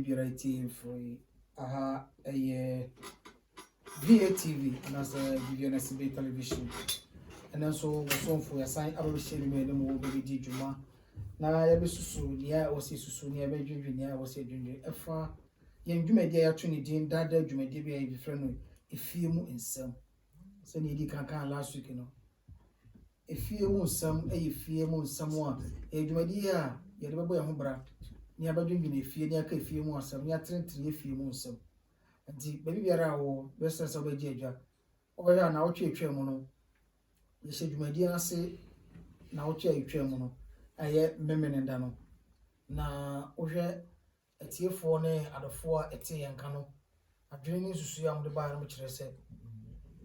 bibiara TV aha VATV and as a VNSB television. And also for your sign I will share me the more baby Juma. Na ya be susu nia o se susu nia be dwedwe nia o se dwedwe efa yen dwumadi ya twene din dada dwumadi bi ya frɛ no efie mu nsɛm sɛ ne di kankan last week no efie mu nsɛm efie mu nsɛm a dwumadi ya ye de bɛbɔ ya ho bra nia ba dwedwe efie nia ka efie mu asɛm nia trentre efie mu nsɛm nti baby biara wo be sɛ sɛ ba gye adwa obɛya na wo twetwe mu no ye hyɛ dwumadi ase na wo twetwe mu no aye memenenda no na ohwe etiefo ne adofo a ete yenka no adwene ni susu ya mde ba no kyerɛ sɛ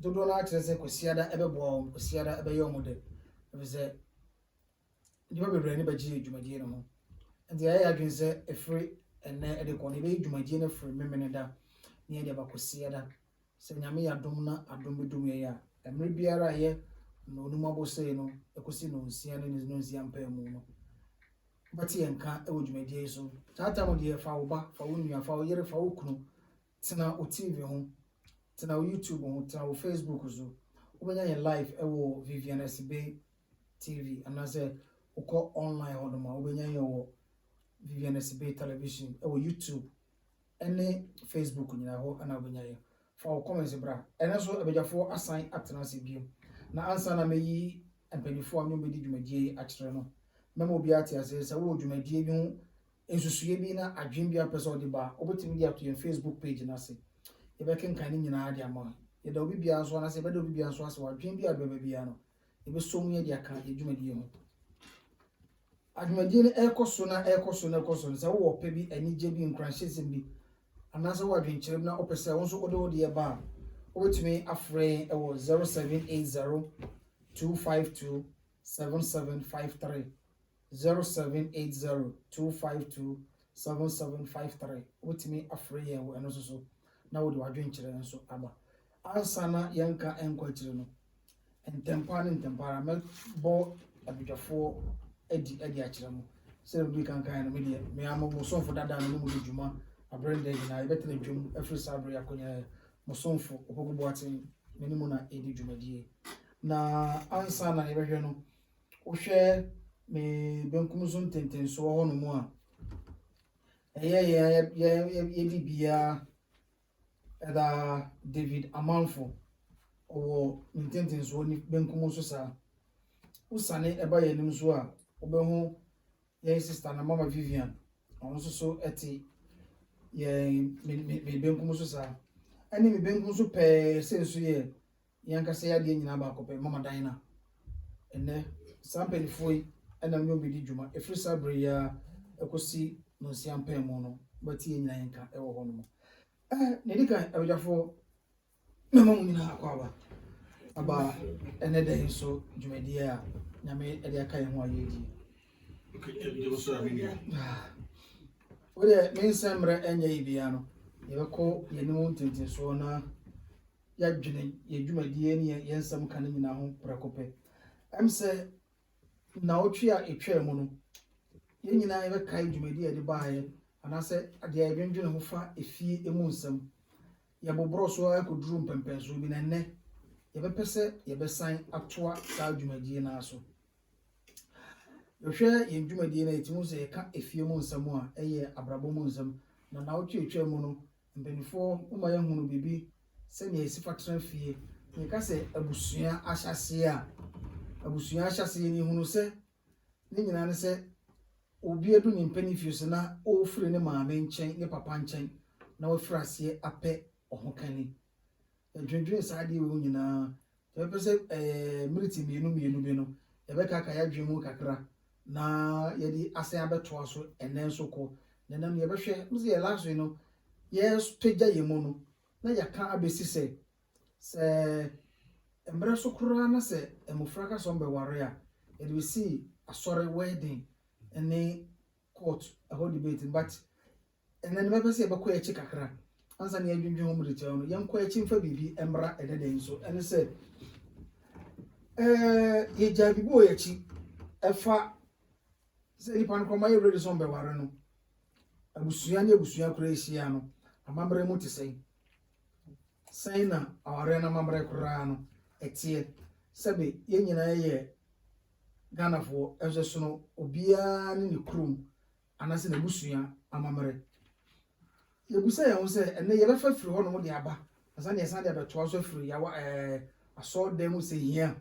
dodo na kyerɛ sɛ kwasiada ebeboa kwasiada ebɛyɛ omode ebise diba bebrɛ ne bagye dwumadie no ho nti aye adwene sɛ efri enne ede kɔ ne be dwumadie no fri memenenda ne ede ba kwasiada sɛ nyame ya dom na adom bedum ye ya emre biara ye no numa bose no ekosi no nsia ne no nsia mpa mu no bati enka e wodwumadie so tata mo de fa wo ba fa wo nua fa wo yere fa wo kunu tena o TV ho tena o YouTube ho tena o Facebook so obenya ye live e wo VNSB TV anase uko online ho no ma obenya ye wo VNSB television e wo YouTube ene Facebook nyina ho ana obenya ye fa wo comments bra ene so abegyafo assign atena se bio na ansa na meyi empanifo anyo bedi dwumadie akyere no memo bia tia se wo dwumadie bi ho ensusuye bi na adwen bia pese odi ba obetimi dia to your Facebook page na se ye be kenkan ni nyina ade ama ye da obi bia so na se be da obi bia so ase wadwen bia beba bia no ye be so mu ye dia kan ye dwumadie ho adwumadie ne ekoso na se wo pe bi anije bi nkranhyesem bi anase wadwen kyerem na opese wo so ode ye ba obetimi afre e wo 0780 252 7753 0780-252-7753 wotimi afre ye wo eno so na wo de wadwen kyere nso aba ansa na yenka enko kyere no entempa ne ntempara me bo abidwafo edi akyere mo se bi kankan no me ammo sonfo dada no mu dwuma abrende na yebetena dwum afri sabre yakonya mo sonfo ogogo aten menimu na edi dwumadie na ansa na yebehwe no wohwe me benkum so ntentenso ho no mu a ye bibia eda David Amanfo o ntentenso ni benkum so sa usane eba ye nim so a obehu ye sister na mama Vivian on so eti ye me benkum so sa ani me benkum so pe senso ye yanka se ya de nyina ba kope mama Dina enne sampeni foi ana mwe bidi dwuma efri sabre ya ekosi no siampa mu no bati ye nyina yanka e wo ho no ne dika abejafo mema mu nyina akwa aba ene de so dwumadi a nyame ede aka ye ho ayedi ode me nsamre enya ibia no ye beko ye no ntentenso na ya dwene ye dwumadi ne ye nsam kan nyina ho prakope amse na otwe a etwa mu no ye nyina ye be kai dwumadi ade baaye anase ade ya dwendwene ho fa efie emu nsam ye bobro so akoduru mpempenso bi na nne ye be pese ye be san atoa sa dwumadi na aso yohwe ye dwumadi na etimu se ye ka efie mu nsam a eye abrabo mu nsam na otwe etwa mu no mbenifo uma ye hunu bibi se ne esifa tra fie ne ka se abusua ahyase a abusua ahyase ni hunu se ne nyina ne se obi edu ne mpanifio na ofure ne maame nkyɛn ne papa nkyɛn na wafura ase apɛ ohokani edwendwen saade wo nyina ye pese militi mienu bi no ye be kaka ya dwemu kakra na ye di ase abeto aso enen so ko nenam ye be hwɛ mzi ye laso no ye pegya ye mu no na ya ka abesi se embre so kura na se emufra ka so mbe ware a ye do see asore wedding ene court a whole debate but and then maybe say bako echi kakra ansa na yadwindwen ho mrite no yenko echi mfa bibi emra ededen so ene say ye jabi bo echi efa say ni pan koma ye ready so mbe ware no abusua ne abusua kura ehia no amamre mu te sɛn na aware na amamre kura no etie sɛbe ye nyina ye Ghana fo ɛhwɛ so no obiara ne ne krom anase na abusua amamre yebusa ya ho sɛ ene ye befa firi hɔ no mo de aba asa ne yɛsan de abɛtoa so firi ya asɔ dem sɛ hia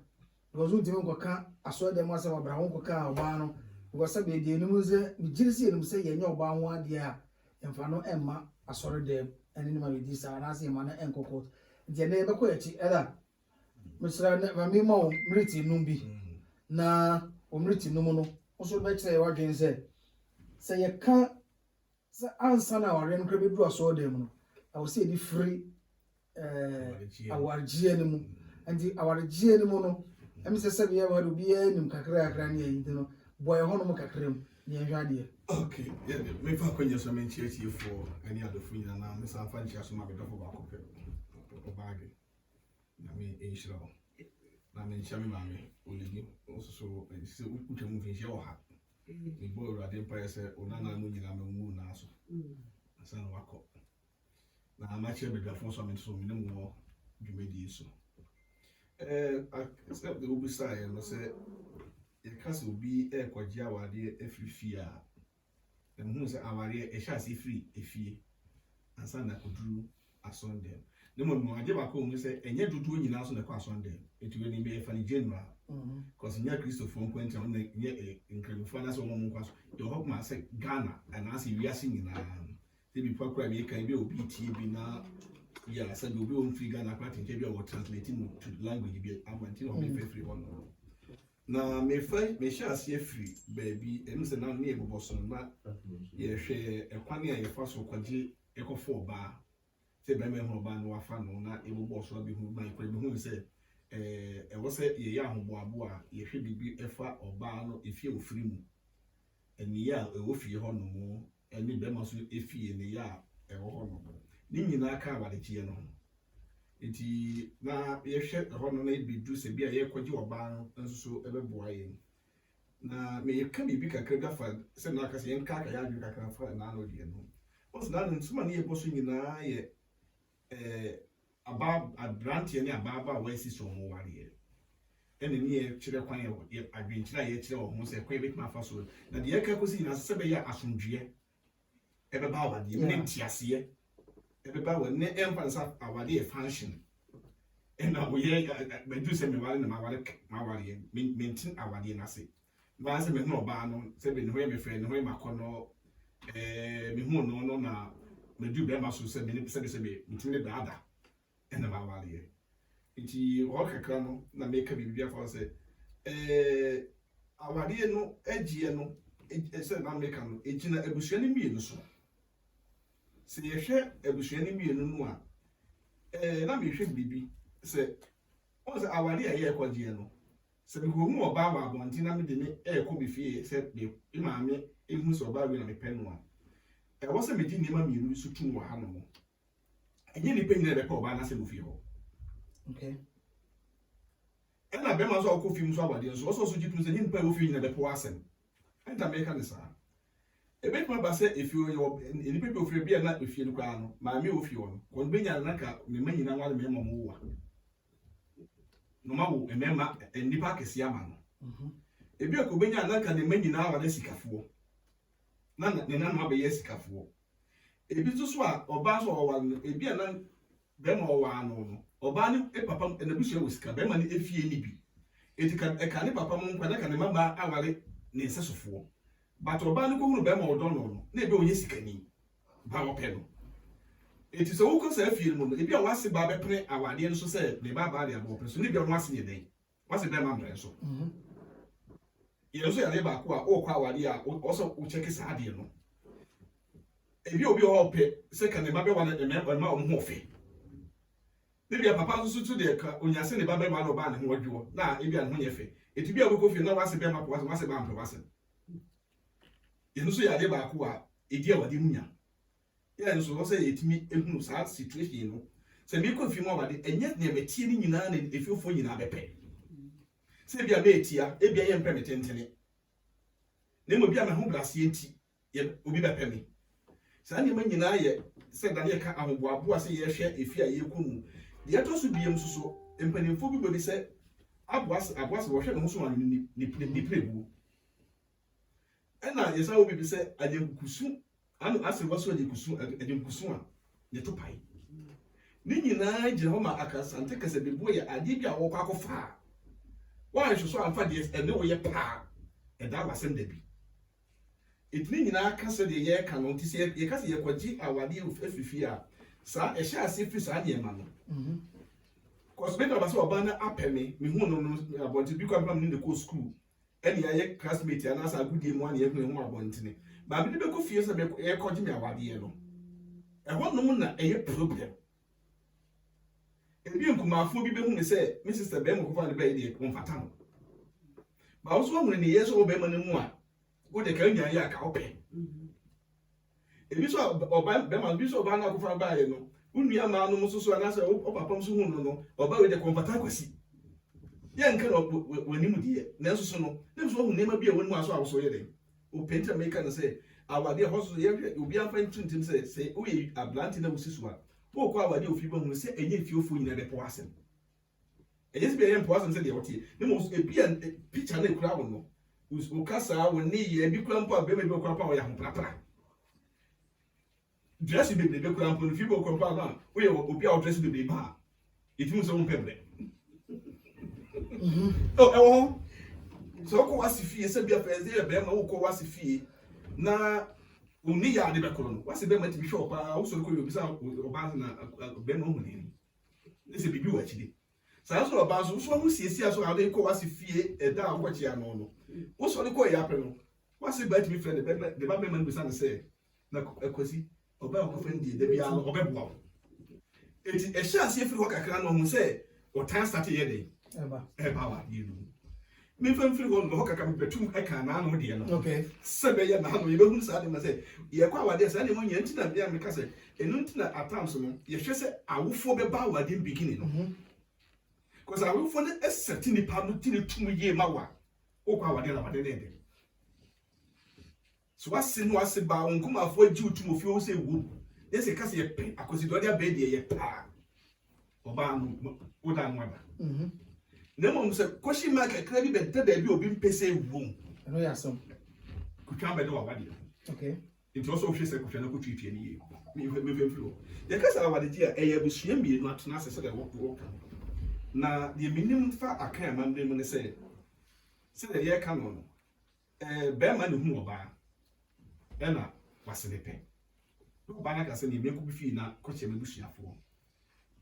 because untimi nkoka asɔ dem asɛ wabra ho nkoka ɔbaa no because sɛbe de enum sɛ migiri si enum sɛ yɛnyɛ ɔbaa ho ade a emfa no emma asɔre dem ɛne ne ma bedi sa na asɛ emma na enkokɔ nti ne yɛbɛkɔ akyi ɛda mesra ne ma me ma o mriti num bi na o mriti num no nso bɛkyerɛ yɛ wadwen sɛ yɛka sɛ ansa na aware no kra bɛduru asɔ dem no awo sɛ ebi free awargie ne mu nti awargie ne mu no em sɛ sɛ bia wado bia nim kakra kakra ne yi no boy ho no mu kakra mu ne hwa de okay yeah me fa kwanya so men chiachi for any other free na me san fa nchia so ma be dofo ba ko pe o baage na me enshira ho na me nchia me ma me oligi so se utwa mu finhia wo ha me bo urade empire se onana mu nyina mu na so asa na wako na amache be dafo so me so me mu dwumedi so except the obi say no say e kase obi e kwaji awade afirifi a na hu say aware e sha se free efie ansa na koduru asonde ne mo ade ba ko hu say enye dudu nyina so na kwa asonde etuwe ni be fa ni general cause nya Christopher Nkwenti on nye incredible na so mo nkwa so yo hope ma say Ghana and as we are singing na they be pakra me kan be obi tie bi na yeah say obi on free Ghana part nke bi o translating to language bi amanti no be free one na me share see free baby em say na na e bobo so na ye hwe ekwane a ye fa so kwaje ekofo ba say be me ho ba no afa no na e bobo so bi hu ba ikwa bi hu say e wo say ye ya hoboabo a ye hwe bibi efa oba no efie ofiri mu eni ya e wo fie ho no mo eni be ma so efie ne ya e wo ho no ni nyina ka awadekye no enti na ye hwe ho no na ebidu se bia ye kwaje oba no nso so ebeboa ye na me ye ka bibi kakra gafa se na aka se yen ka ya adwu kakra fa na no de no o se na nsuma ne ye boso nyina ye adrantie ne ababa wa esi so mo ware ene ne ye kire kwan ye adwenkyira ye kire wo ho se kwan betima fa so na de ye ka kosi na se be ya asomdwe ebe ba wa de ne ntiase ebe ba wa ne emphasize awade e function ena wo ye bedu se me ware na ma ware mentin awade na se ba se me no ba no se be ne ho ye me frɛ ne ho ye makono me hu no na medu be ma so se me ne se be mentin ne daada ena ma ware iti o kakra no na make bibia for say awade no agie no se na make no egina ebusua ne mienu so se ye hwe ebusua ne mienu no a na me hwe bibi se o se awade a ye kwagie no se me ko hu oba wa abonti na me de ne ko be fie se be maame ehu so oba we na me penu a wo se me di nima mienu so tun wa ha no mo enye ni pe nyina be pa oba na se mo fie ho okay ena be ma so akọ film so awade nso so jitu se nyin pa wo fi nyina be po asem enta me ka ne sa ebe ma ba se efi o yo eni pe ofire bia na efie no kwa no ma me ofi wo no kon be nya na ka me ma nyina wale me ma mo wa no ma wo e me ma eni pa kesi ama no ebi ko be nya na ka ne ma nyina wale sikafo na ne na ma be ye sikafo ebi so a oba so o wale ebi na be ma o wa no oba ni papa na busu wo sika be ma ni efie ni bi etika e ka ni papa mo nkwa na ka ne mama awale ne nsesofo but oba ni ko hunu be ma odo no na ebe onye sika ni ba wo pe no eti so wo ko sa efie mu no ebi a wase ba be pene awade no so se ne ba ba de abo pe so ne bi on wase ne den wase be ma mbre so ye so ya le ba ko a o kwa awade a o so wo check sa ade no ebi obi o pe se ka ne ba be wa na ma o ho fe Bibia papa so to de ka onyase ne baba ma no ba ne ho adwo na ebia ne ho nyefe etibia wo kofi na wase be ma ko wase ba mpɛ wase ye no so ya de ba ko a edi awade munya ye no so wo se etimi ehunu sa situation no se me kofi mu awade enye ne metie ni nyina na efiofo nyina bepe se bia be etia ebia ye mpɛ metentene ne mo bia me ho blase enti ye obi bepe me saa nneɛma nyinaa yɛ sɛ Daniel ka ahoboaboa sɛ yɛhwɛ efi a yɛkɔ mu deɛ ɛtɔ so biem so mpanimfoɔ bi bɛbi sɛ aboas wɔhwɛ ne ho so ano ne prebu ɛna yɛsa wo bibi sɛ agyenkusu ano asɛ waso agyenkusu a ne to pai ne nyinaa gyina hɔ ma akasante kasa bebu yɛ ade bi a wɔkɔ akɔfa wɔahwɛ so amfa deɛ ɛne wɔyɛ paa ɛda wasɛm da bi ɛtini nyinaa kasa deɛ yɛka no nti sɛ yɛkasa yɛkɔgye awade afifi a saa ɛhyɛ ase firi saa nneɛma no kɔsbɛta ba sɛ ɔba no apɛ me mehu no abɔnten bi kɔ ne kɔ school ɛne ayɛ classmate anaasɛ agodie mu ane yɛhu ho abɔntene baabi de bɛkɔ fie sɛ yɛkɔgye me awadeɛ no ɛhɔ nom na ɛyɛ problem ebi nkumaafo bi bɛhu ne sɛ me sister bɛrima kɔfa ne bɛyɛ deɛ ɔmfata no ba wo so ɔhunu ne yɛ sɛ ɔbɛrima no mu a wode ka nya yɛ aka ɔpɛ ebi so ɔba bɛrima bi so ɔba no akɔfa baayɛ no unua ma no so anaasɛ ɔpapam so hu no ɔba wede kɔmfata kwasi yɛ nka na w'anim deɛ nanso so no ne so ɔhu nneɛma bi a wɔn mu aso a wɔso yɛ dɛ ɔpɛnti a meka no sɛ awade hɔ so yɛhwɛ obi afa ntuntum sɛ woyɛ ablante na wosi so a wokɔ awade ofi ba hu sɛ ɛnyɛ fiofo nyina bɛpɔ asɛm ɛnyɛ sɛ bɛyɛ mpɔ asɛm sɛ deɛ wɔteɛ ne mo ebi a picture na ekura wo no wokasa wo ne yɛ bi kura mpo a bɛma bi kura mpo a wɔyɛ ahoprapra dress bebree kura mpo no fi bɔ kura mpo a na woyɛ obi a wo dress bebree ba yɛtumi sɛ wo mpɛbrɛ ɛwɔ so ko wasi fie sɛ bia fɛze yɛ bɛma wo ko wasi fie na uni ya de bɛkoro no wasi bɛma ti bi hwɛ ɔpa wo so ko yɛ bisa ɔba na bɛma hu ne ni sɛ bibi wa akide saa so ɔba so ho siesie so ade ko wasi fie ɛda akɔkye ano no wo so de ko yɛ apɛ no wasi ba ti bi fɛ de ba bɛma no bisa ne sɛ na akosi ɔba ko fɛ ndi de bia no ɔbɛboa eti ɛhyɛ asie firi hɔ kakra no hu sɛ ɔtan start yɛ de eba wa di no me fam firi hɔ no hɔ kaka betum ɛka na no de no okay sɛ bɛyɛ na no yɛbɛhu saa de ma sɛ yɛkɔ awade saa de mo nya ntina bia me ka sɛ ɛnu ntina atams no yɛhwɛ sɛ awofo bɛba awade beginning no cause awofo no ɛsɛte nipa no tini tum yie ma wa okɔ awade na awade ne de so wase no wase ba onkomafo agyi utum ofie wo sɛ wu yɛsɛ ka sɛ yɛpɛ akosi dɔde abɛ de yɛ pa ɔba no woda no aba na mo sɛ koshi ma kakra bi bɛda da bi obi mpɛsɛ wom ɛno yɛ asɛm kutwa bɛde wawade okay nti ɔsɔ hwɛ sɛ kutwa na kutwitwa ni yie me fɛmfiri yɛ kasa awade gye a ɛyɛ abusua mmienu atena sɛ sɛ wɔka na deɛ menim fa aka amamde mu ne sɛ sɛ yɛ ka no bɛrima ne hu ɔbaa ɛna wase ne pɛ ɔbaa na ka sɛ ne mɛku bi fii na kɔkyɛ m'abusuafoɔ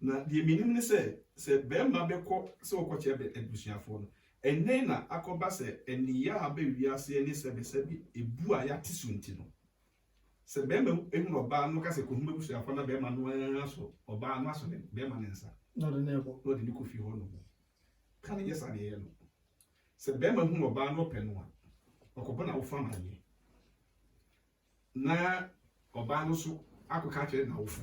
na deɛ menim ne sɛ bɛrima bɛkɔ sɛ wɔkɔkyɛ abusuafoɔ no ɛnɛ na akɔba sɛ ɛniyɛ a bɛwiase ne sɛbɛsɛbi ebu a yɛate so nti no sɛ bɛrima ehu ɔbaa no ka sɛ kɔhum abusuafoɔ na bɛrima no aso ɔbaa no aso ne bɛrima ne nsa na ɔde ne kɔ na ɔde ne kɔ fie hɔ no ka ne yɛ sa deɛ no sɛ bɛrima hu ɔbaa no ɔpɛ no a ɔkɔbɔ na wofa amanneɛ na ɔbaa no so akɔka kyerɛ na wofu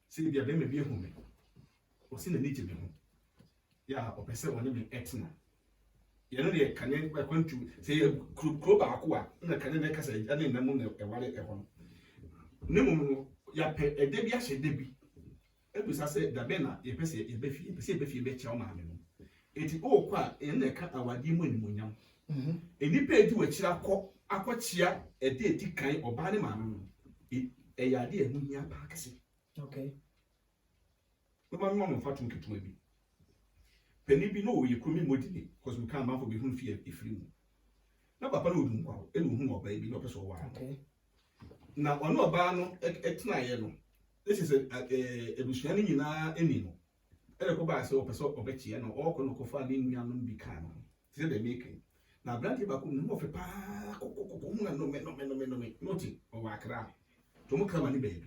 sɛ bia bɛrima bi ehu me ɔsi na n'egye me ho ya ɔpɛ sɛ ɔne me ɛtena yɛno deɛ kane kwantu sɛ yɛ kuro baako a na kane na kasa ɛne nam na ɛware ɛhɔ no ne mu no yɛpɛ ɛda bi ahyɛ da bi ɛbusa sɛ dabe na yɛpɛ sɛ yɛbɛfie bɛkyia wo maame no eti ɔkɔ a ɛna ɛka awade mu animonyam enipa edi wɔkyira akɔkyia ɛda edi kan ɔbaa ne maame no ɛyɛ ade ɛho hia paa kɛse okay mama mo fatu nketewa bi pani bi no oyɛ kumi modini cause we can man for be hun fie efiri mu na papa no odun kwa e no hu ɔbaa bi na ɔpɛ so ɔwa okay na ɔno ɔbaa no ɛtena yɛ no this is ebusua ne nyinaa eni no ɛde kɔ baa sɛ ɔpɛ so ɔbɛkyia no ɔkɔ no kɔfa ne nuanom bi kan no ti sɛ de make na brandi ba ko no ɔfɛ paa kokokoko hu na no me noti ɔwa akra to mo kama ne baabi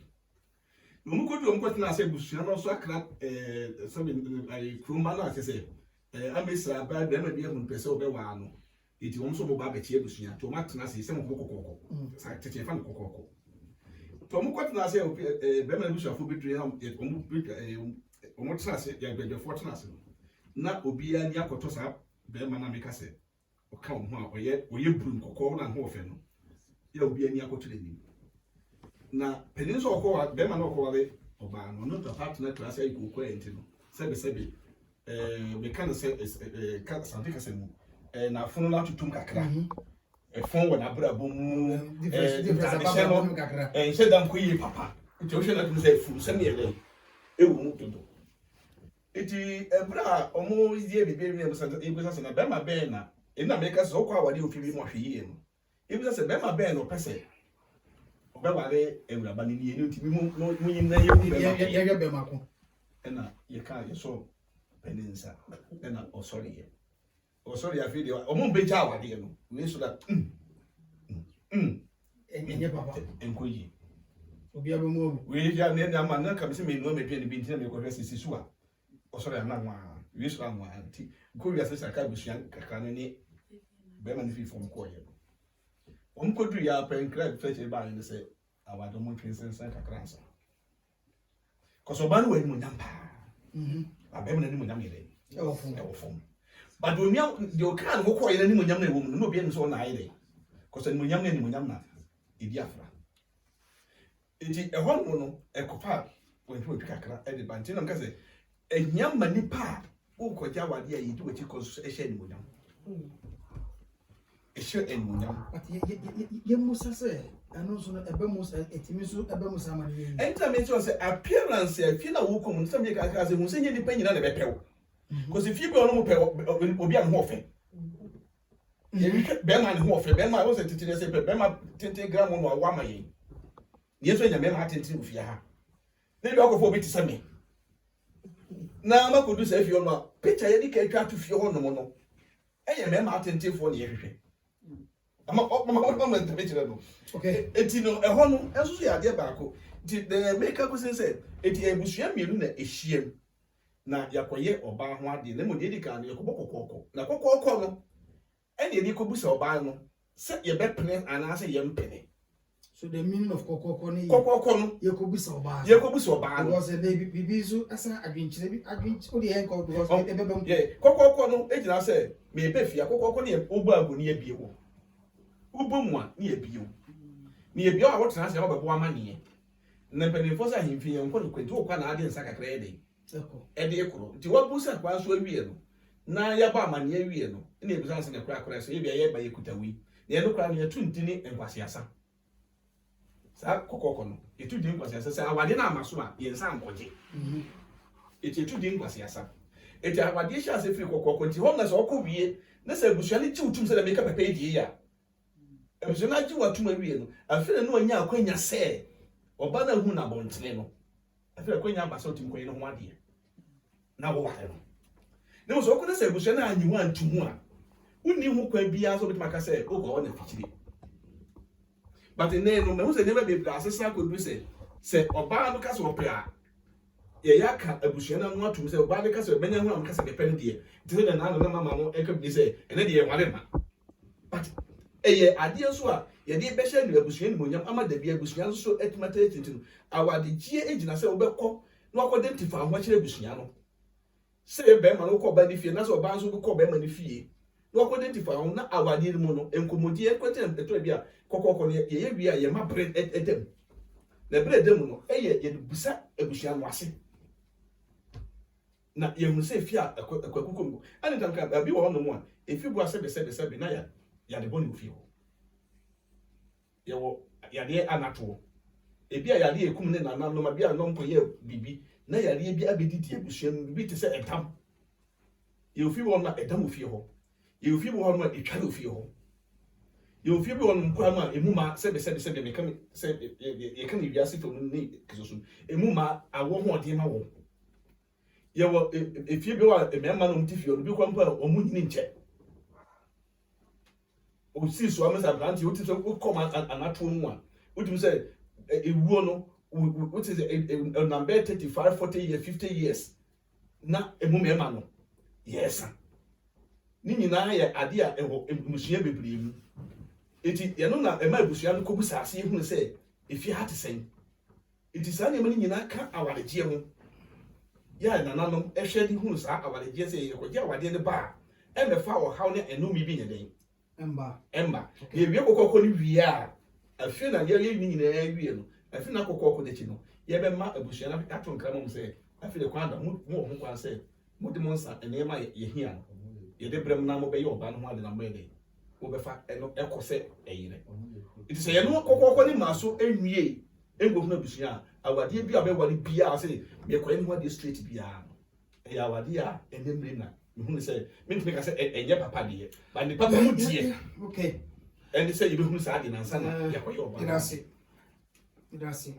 no mo kodu mo kwatena sɛ busua no so akra sɛ ai kroma no asɛ sɛ amesa ba da ma bi ehun pɛ sɛ ɔbɛwa no eti wɔn so mo ba bɛkyia busua to mo atena sɛ mo kokokoko sa tete fa no kokokoko to mo kwatena sɛ bɛ ma busuafo betue na ɔmo tena sɛ ya gbɛdɛfo tena sɛ na obi ani akɔtɔ sa bɛ ma na meka sɛ ɔka wo ho a ɔyɛ buru kokoko na ho ɔfɛ no ya obi ani akɔtɔ n'anim na penin so okọ be ma na okọ wale oba no no partner class ay ko ko enti no sebe me kan se ka santi ka se mu na funu na tutum kakra fun wona bra bomu difference kakra se dan ko yi papa nti o hwe na tum se fu se me ele ewu mu todo eti bra omo zie bebe mi musa ebusa se na be ma be na ina me ka so okọ awade ofiri mo hwe yi no ebusa se be ma be no pese obewale ewuraba ni ye nti mu yin na ye wu be ma ko ena ye ka ye so peninsa ena osori ya fi de omo beja awade no we so that enye papa enkoyi obi abemu we ya ne na ma na ka se me no me dwe ni bi ntina me ko hwese sisu a osori ya na nwa we so anwa anti ko wi asesa ka busuan kakra no ni be ma ni fi fom ko ye omkodu ya penkra fetche ba ni se awado mo twinsensen kakra nsa koso ba no wani mo nyampa abem na ni mo nyam yele e wo fom but when you can go kwa ni mo nyam na e wo mu no bi en so na ayele koso ni mo nyam na ni mo nyam na e bi afra enti e hon mo no e kopa when you kakra e de banti na mkase e nyam ma ni pa wo koja wade ayi di wachi koso e hye ni mo nyam esho enyam ye musa se ano so no ebe musa etimi so ebe musa ma ni enta me say appearance e fi na wo kom nsam ye ka se hu se nye nipa nyina na be pew because if you be ono mo pe obi an ho ofe ye be ma ni ho ofe be ma wo se titire se be ma 20 gram no wa ma ye ye so nya me ma tentire ofia ha na bi akofo bi tisa me na ma ko du se fi ono picture ye di ka atwa to fie ho no mo no eye me ma tentire fo ne ye hwehwe ama ntebechira no okay eti no eho no enso so ya de baako ti the maker go say eti ebusua mienu na ehiem na yakoye oba ho ade na mo de di kan yakobo kokoko na kokoko no ene edi ko busa oba no se ye be pene ana se ye mpene so the meaning of kokoko no ye ko busa oba because the bibizu asa adwenchire o de enko because ebebem kokoko no ejina se me be fia kokoko ne obu agoni abie wo ubomwa ni ebio ni ebio a wotena se obebo amane na penifo sa himfi ye nko kwenti okwa na ade nsa kakra ede ede ekoro nti wabusa kwa so awie no na ya ba amane awie no na ebusa se ne kura so ye bia ye ba ye kutawi na ye no kura ne tunti ni enkwase asa sa kokoko no etu di enkwase asa se awade na amaso a ye nsa ankoje etu di enkwase asa eti awade sha se firi kokoko nti ho na se okowie na se ebusa ni ti utum se na meka pepe die ya ebusona ji watuma wie no afire no anya akwanya se oba na hu na bontene no afire akwanya abasa otim koyi no ho ade na wo ware no ne mo so ko na se ebusona anyi hu antumu a unni hu kwa bia so bitima ka se o go na fichire but ne no me hu se ne be bra asesa ko du se oba no ka se opra ye yaka ebusona no atum se oba ne ka se benya hu am ka se be pen de ti na na mama no e ka bi se ene de ye ware ma but eye ade nso a ye de be hye ni abusua ni monyam ama da bia abusua nso so etimata etintin awade gie ejina se obekọ na akọ identify ho kire abusua no se be ma no kọ ba ni fie na se oba nso kọ ba ma ni fie na akọ identify ho na awade ni mu no enkomodi ekwete eto bia kokoko ne ye wi a ye ma bread edem na bread dem no eye ye busa abusua no ase na ye hu se fie akwakukom ani tanka abi wo no mu a efi bu ase be na ya de boni ofie ho ye wo ya de anato ebi a ya de ekum ne nanam no ma bia no mpo ye bibi na ya de bi abedidi abusua no bi te se edam ye ofie wo na edam ofie ho ye ofie wo no etwa ofie ho ye ofie bi wo no kwa ma emu ma se be me kan se ye kan wi ase to no ni kisoso emu ma awo ho ode ma wo ye wo efie bi wa emema no mtifie no bi kwa mpa omu nyini nche o si so amesa brand you so come anato mu a utum say ewuo no what is a number 35 40 years 50 years na emume ma no yes ni nyina ye ade a eho emusua bebre mu eti ye no na ema ebusua no kobusa ase ehunu say efi ha te sen eti sa na nyina ka awaregie ho ya nananom ehwe di hunu sa awaregie say ye koje awade ne ba emefa wo haw ne enumi bi nyeden emba ye wie kokoko ni wie a afie na ye ni nyina wie no afi na kokoko de chi no ye be ma abusua na ato nkra mo say afi de kwanda mo ho kwa say mo de mo nsa ene ma ye hia no ye de brem na mo be ye oba no ho ade na mo ye wo be fa eno ekose eyire it is ye no kokoko ni maso enwie engo hu abusua awade bi abewale bia say me ko enu ade straight bia no e ya awade a enemre na me hu say me ntime ka say enye papa de ba ni papa mu die okay and say you be hu say ade na nsa na ye ko ye oba Idasi.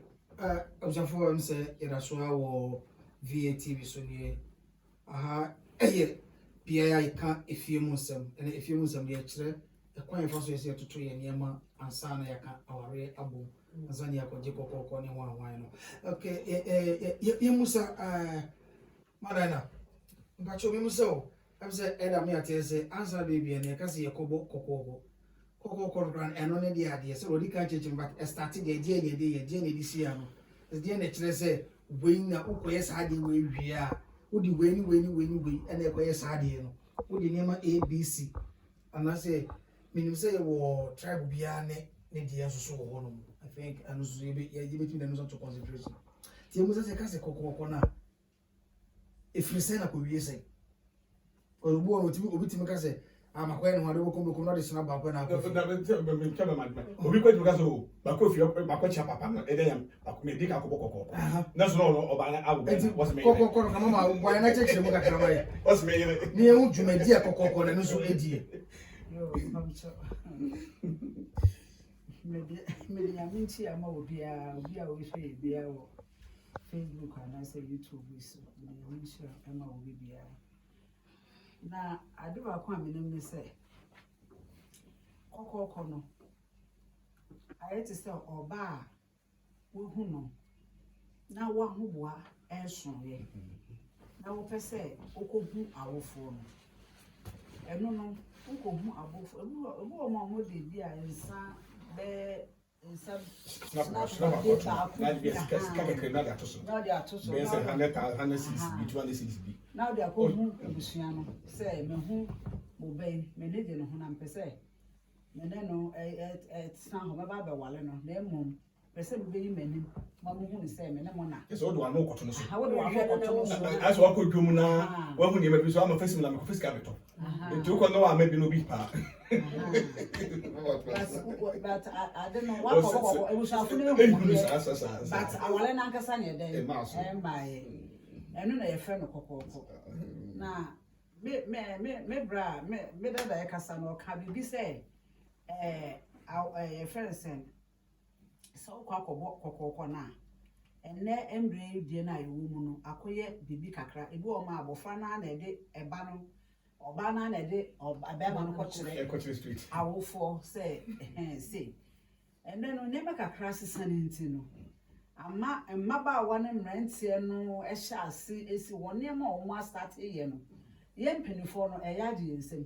Observe am say iraso awo VATV so nie. Aha bia ka efiemu nsem. Na efiemu nsem de kire ekwan fa so yesi toto ye niema ansa na yaka aware abo. Ansa na yakoje kokoko ne ho no. Okay, ye musa madana. Mbacho me musa o. Am say eda me atese ansa baby na yaka se yakobo kokoko. Kokoko ran eno ne dia ade se odi kan chechim but started the dia ye ne di sia no dia ne kire se we na ukoye sa ade we wia odi we ni ene ekoye sa ade no odi nema ABC ana se minim se wo tribe bia ne dia so wo no I think anu so ye betu na no to concentration tie mu se ka se kokoko na efrise na ko wie se orubu on obi timi ka se amakwai no hade bokom no de sina ba kwa na ko obi kwati ka so ba ko fi ba ko cha papa na ede yam me di ka ko kokoko na so no oba na abu was me kokoko no mama boy na chekire mu kakra mai was me yele ni e dwumadi a kokoko na no so edie yo mamcho me ya minchi ama obi a we fe bia wo Facebook and say YouTube so me minchi ama obi bia na ade ba kwa menem ne se kokoko no ayeti se oba a wo hu no na wa hu boa ensoye na wo pese okohu awofo no eno no okohu abofo ebu o mo de bia nsa be nsa na de ka krena da to so na de atoso be se 100,000 bi 200 bi na de akohu abusua no se me hu mo be me ne de no ho na mpese me ne no tsna ho ba ba wale no na emom pese me be yi manim ma mo hu ni se me ne mo na so do anu koto no so ha wo do anu koto no so aso wa ko dwom na wa hu ni ma bi so ama fasim na me ko fiska beto nti ko no wa ma bi no bi pa but I don't know what was happening but awale na nkasa ne den mbae enu na ye fe no kokoko na me bra me dada ye kasa no ka bibi se friends so kwa kokoko na enne embre die na yewu mu no akoye bibi kakra ebi o ma abofra na na ede eba no oba na na ede abema no kochire street awofo say say enne no ne kakra sesa ne nti no ama mmaba wa ne mrantie no ehya ase esi wone ma o mo start eye no ye mpanifo no eya de ensem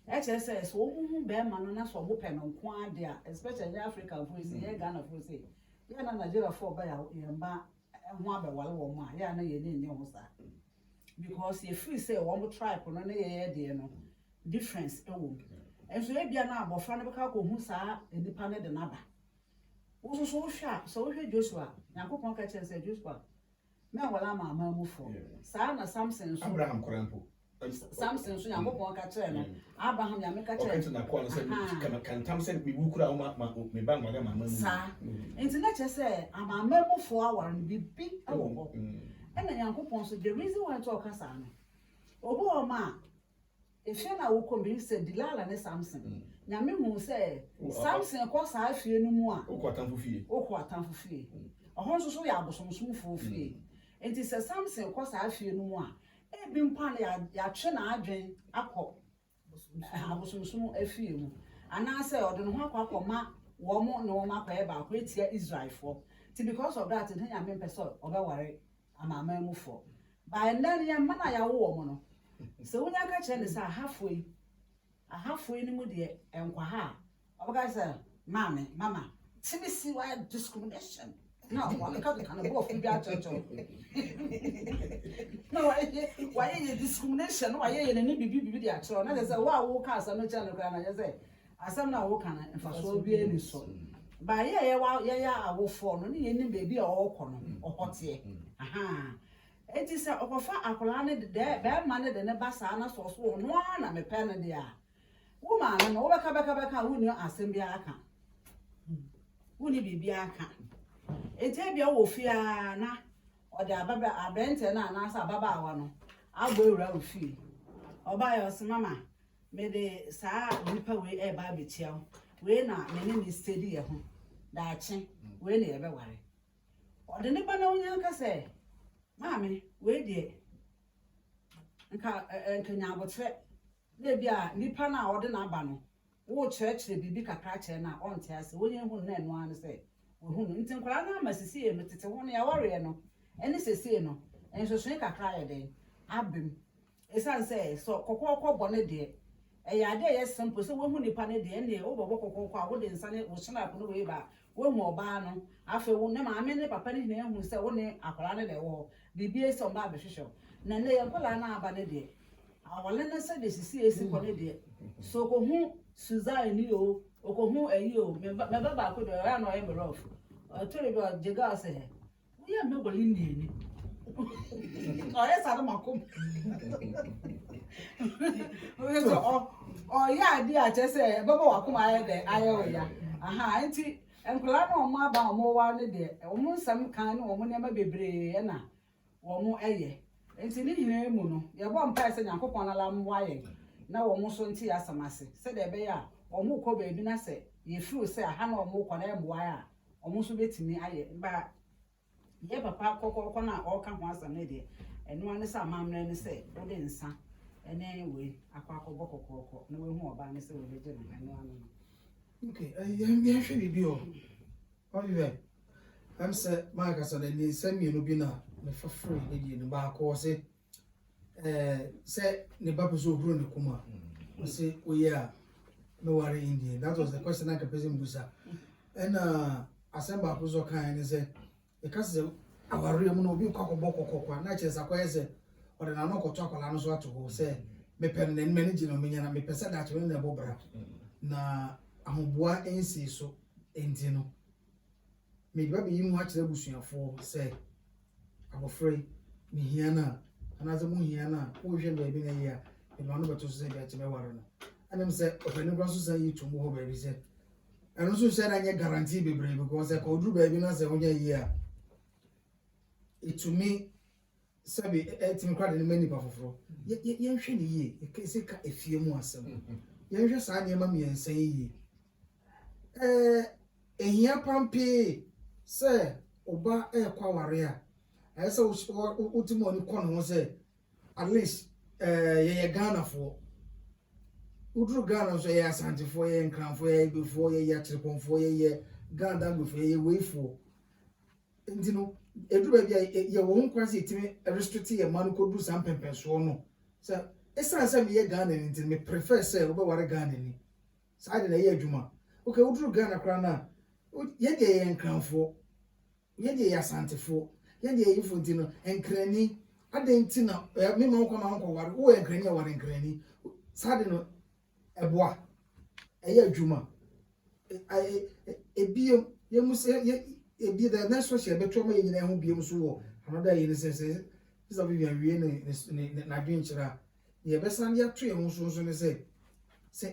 eche say so hu be ma no na so bo pe no nko ade a especially African food ye Ghana food say ya na Nigeria for ba ya mba ho abewale wo ma ya na ye ne ho sa because you free say one tribe no na ye de no difference ewo enso e bia na abofra no beka ko hu sa enipa ne de naba wo so hwa so hwe Joshua yakopon ka che say Joshua me wala ma mu fo sa na Samson so Abraham korampo Samson so yakopon ka che no Abraham ya me ka che okay na ko no say kan tam say me wukura ma me ba ma mu sa enti na che say amama mu fo awar no bibi ewo and Yankopon so the reason why talk as no obo ma efia na wo kombi se Delilah ne Samson nyame hu se Samson ko sa afie no mu a okotamfo fie ohon so ya abosomsomfo fie enti se Samson ko sa afie no mu a e bi mpa na ya twe na adwen akọ abosomsom afie mu ana se ode no ho akọ wo mo ne wo makọ e ba akọ etia Israel for ti because of that then nyame pese obeware amama mu fo by then ya mana ya wo mo no so wonya ka che ne sa halfway ni mu de enkwa ha obaka say mama tibisi why discrimination no what ka kan go fi bia chocho no why ye discrimination why ye ne bibi de atro na say wa wo ka asa no cha no kra na say asam na wo kan mfa so bi ani so ba ye awofo no ne ye nim baby a okọ no ohote aha enti se okofa akola ne de be ma ne de ne basa na so so no na me pe ne de a wo ma na wo beka wo ni asem bia aka wo ni bibia aka enti bia wo fia na ode ababa abente na na asa ababa awa no agbo ewura wo fie oba yo se mama me de sa nipa we e ba betia we na me ne steady ye ho da ache we na ye be ware ode ne ba na onya ka se mama we de nka nya abotre de bia nipa na ode na aba no wo church bibi kakra che na onte ase wonye hu na eno an se wo hu nti nkwara na amasisi e metete ho na ya ware no ene sesi no enso so kakra ye den abim esan se so kokoko bone de eya de ye simple so wo hu nipa ne de ene wo bobo kokoko a wo de nsa ne wo snap no we ba wo hu oba no afa wo ne ma ame ne papa ne na hu se wo ne akwara ne de wo bibi e so ba be hwehwe na ne ye nkola na aba ne de awole ne se de sisi esi ko ne de so ko hu Suzanne ni o ko hu eyi o me ba ko de ya no e me rough tori be jega se we ya me goli ni oye sa do makom oye so o ya di a che se baba wakom aye de aye o ya aha enti enkola no mo aba mo wa ne de o mo nsam kan ne o mo ne ma bebre na o mo eye enti ni nyina mu no ye bo mpa se nyankopon na la mo aye na wo mo so nti asamase se de be ya o mo ko ba bi na se ye furu se aha na o mo ko na e mo ya o mo so betimi aye ba ye papa kokoko na o ka ho asam ne de eno ane sa mamre ne se o de nsa ene we akwa kokoko na we hu oba ne se we beje na eno ane okay ye hwe bibi o Oliver am say ma ka so ni sami no bi na me fafre ne di no ba ko se ne ba peso bro ne kuma say oh yeah no worry India. That was the question I person busa and asemba ko so kan ne say e ka se aware mu no obi kokoko na che sa kwa ese o de na no ko to akola no so ato ho say me pen ne manage no me nyana me pese that we na bobra na ahoboa ensi so enti no me ba bi mu a kire busuafo say abofrey me hia na ana ze mu hia na wo hwe ba bi na ya e no no beto so say ga che me ware no anem say opani gwa so say yitu mu ho ba bi say eno so say na nye guarantee bebre because e ko duru ba bi na say ho nya yi a itumi sabi etimi kwade ne mani pa foforo ye hwe ne yi e se ka efie mu asem ye hwe sa ne ma miensa yi ehia pampe se oba e kwa ware a ese utimo oni kono ho se at least ye Ghana fo udru Ghana so ye asante fo ye nkranfo ye gbefo ye atrepomfo ye Ghana gbefo ye weifo ndino edu ba bia ye wo nkwase itimi restrict ye man ko du sam pempenso no se esa se me ye Ghana ni ntimi me prefer se oba ware Ghana ni sa de na ye adwuma okay udru Ghana kra na ye de ye nkranfo ye de ye asantefo ye de ye ifo ntino enkrani adenti na me ma ko ma ko ware wo enkrani ya ware enkrani sa de no eboa eye adwuma ebiem ye muse ye da na so she beto ma ye nyina ho biem so wo anoda ye ne se bisa bi bia wie ne na dwenchira ye besan ya to ye ho so ne se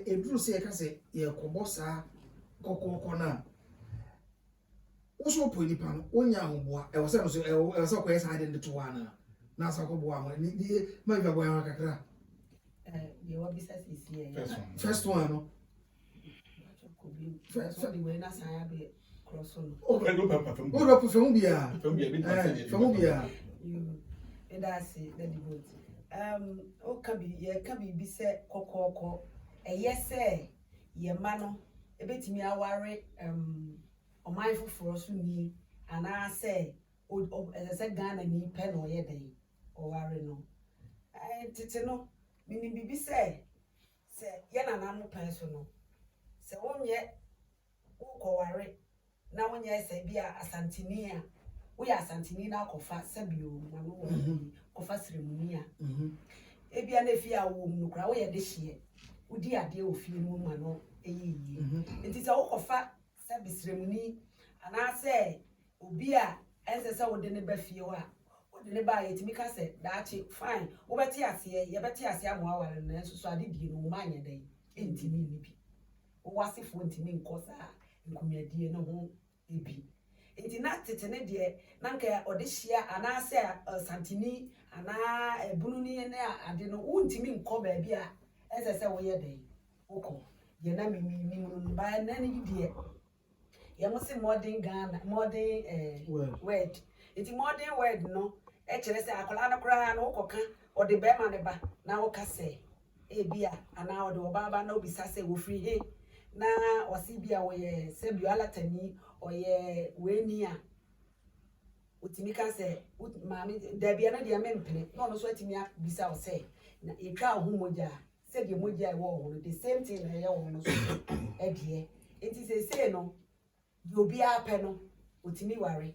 eduru se ye ka se ye kobo sa kokoko na uso po ni pa no onya ahoboa e wo se no so e so ko ye sa de to wana na sa ko boa ma ni ma bia boa kakra ye wa bisa sisi ye first one no first one we na sa ya be cross on o go papa fam o do fam bia fam bia you and I say the vote o ka bi bi se kokoko ye ma no ebetimi aware oman foforo so ni ana se o se Ghana ni pe no ye den o ware no tete no mini bibi se ye na na mo pen so no se wonye wo ko ware na wonye se bia asantini a wo ya asantini na akofa sabio ma no wo kofa seremoni a ebia na fi a wo mu kra wo ye de hye udi ade ofie mu ma no eyiyi enti se wo kofa se bisremuni ana se obi a ense se wo de ne ba fie ho a wo de ne ba yetimi ka se daachi fine wo beti ase ye beti ase amo aware no enso so ade die no wo ma anya dan entimi ni bi wo wasefo entimi nkosa nkumiadie no ho ebi enti na tete ne de na nka ode hia ana se santini ana ebunu ni ne ade no wo ntimi nko ba bi a ense se wo ye dan woko ye na mi ba na ni die ye mo se modern Ghana modern word iti modern word no e kire se akola na kura na wokoka ode be ma ne ba na woka se e bia ana ode obaba na obisa se wo free he na osi bia wo ye se bialatani o ye weni a utimi ka se maami da bia na dia mempene na ono so atimi bisa o se na etwa ho moja se de moja e wo ho the same thing na ye wo no so e de enti se no obi ape no utimi ware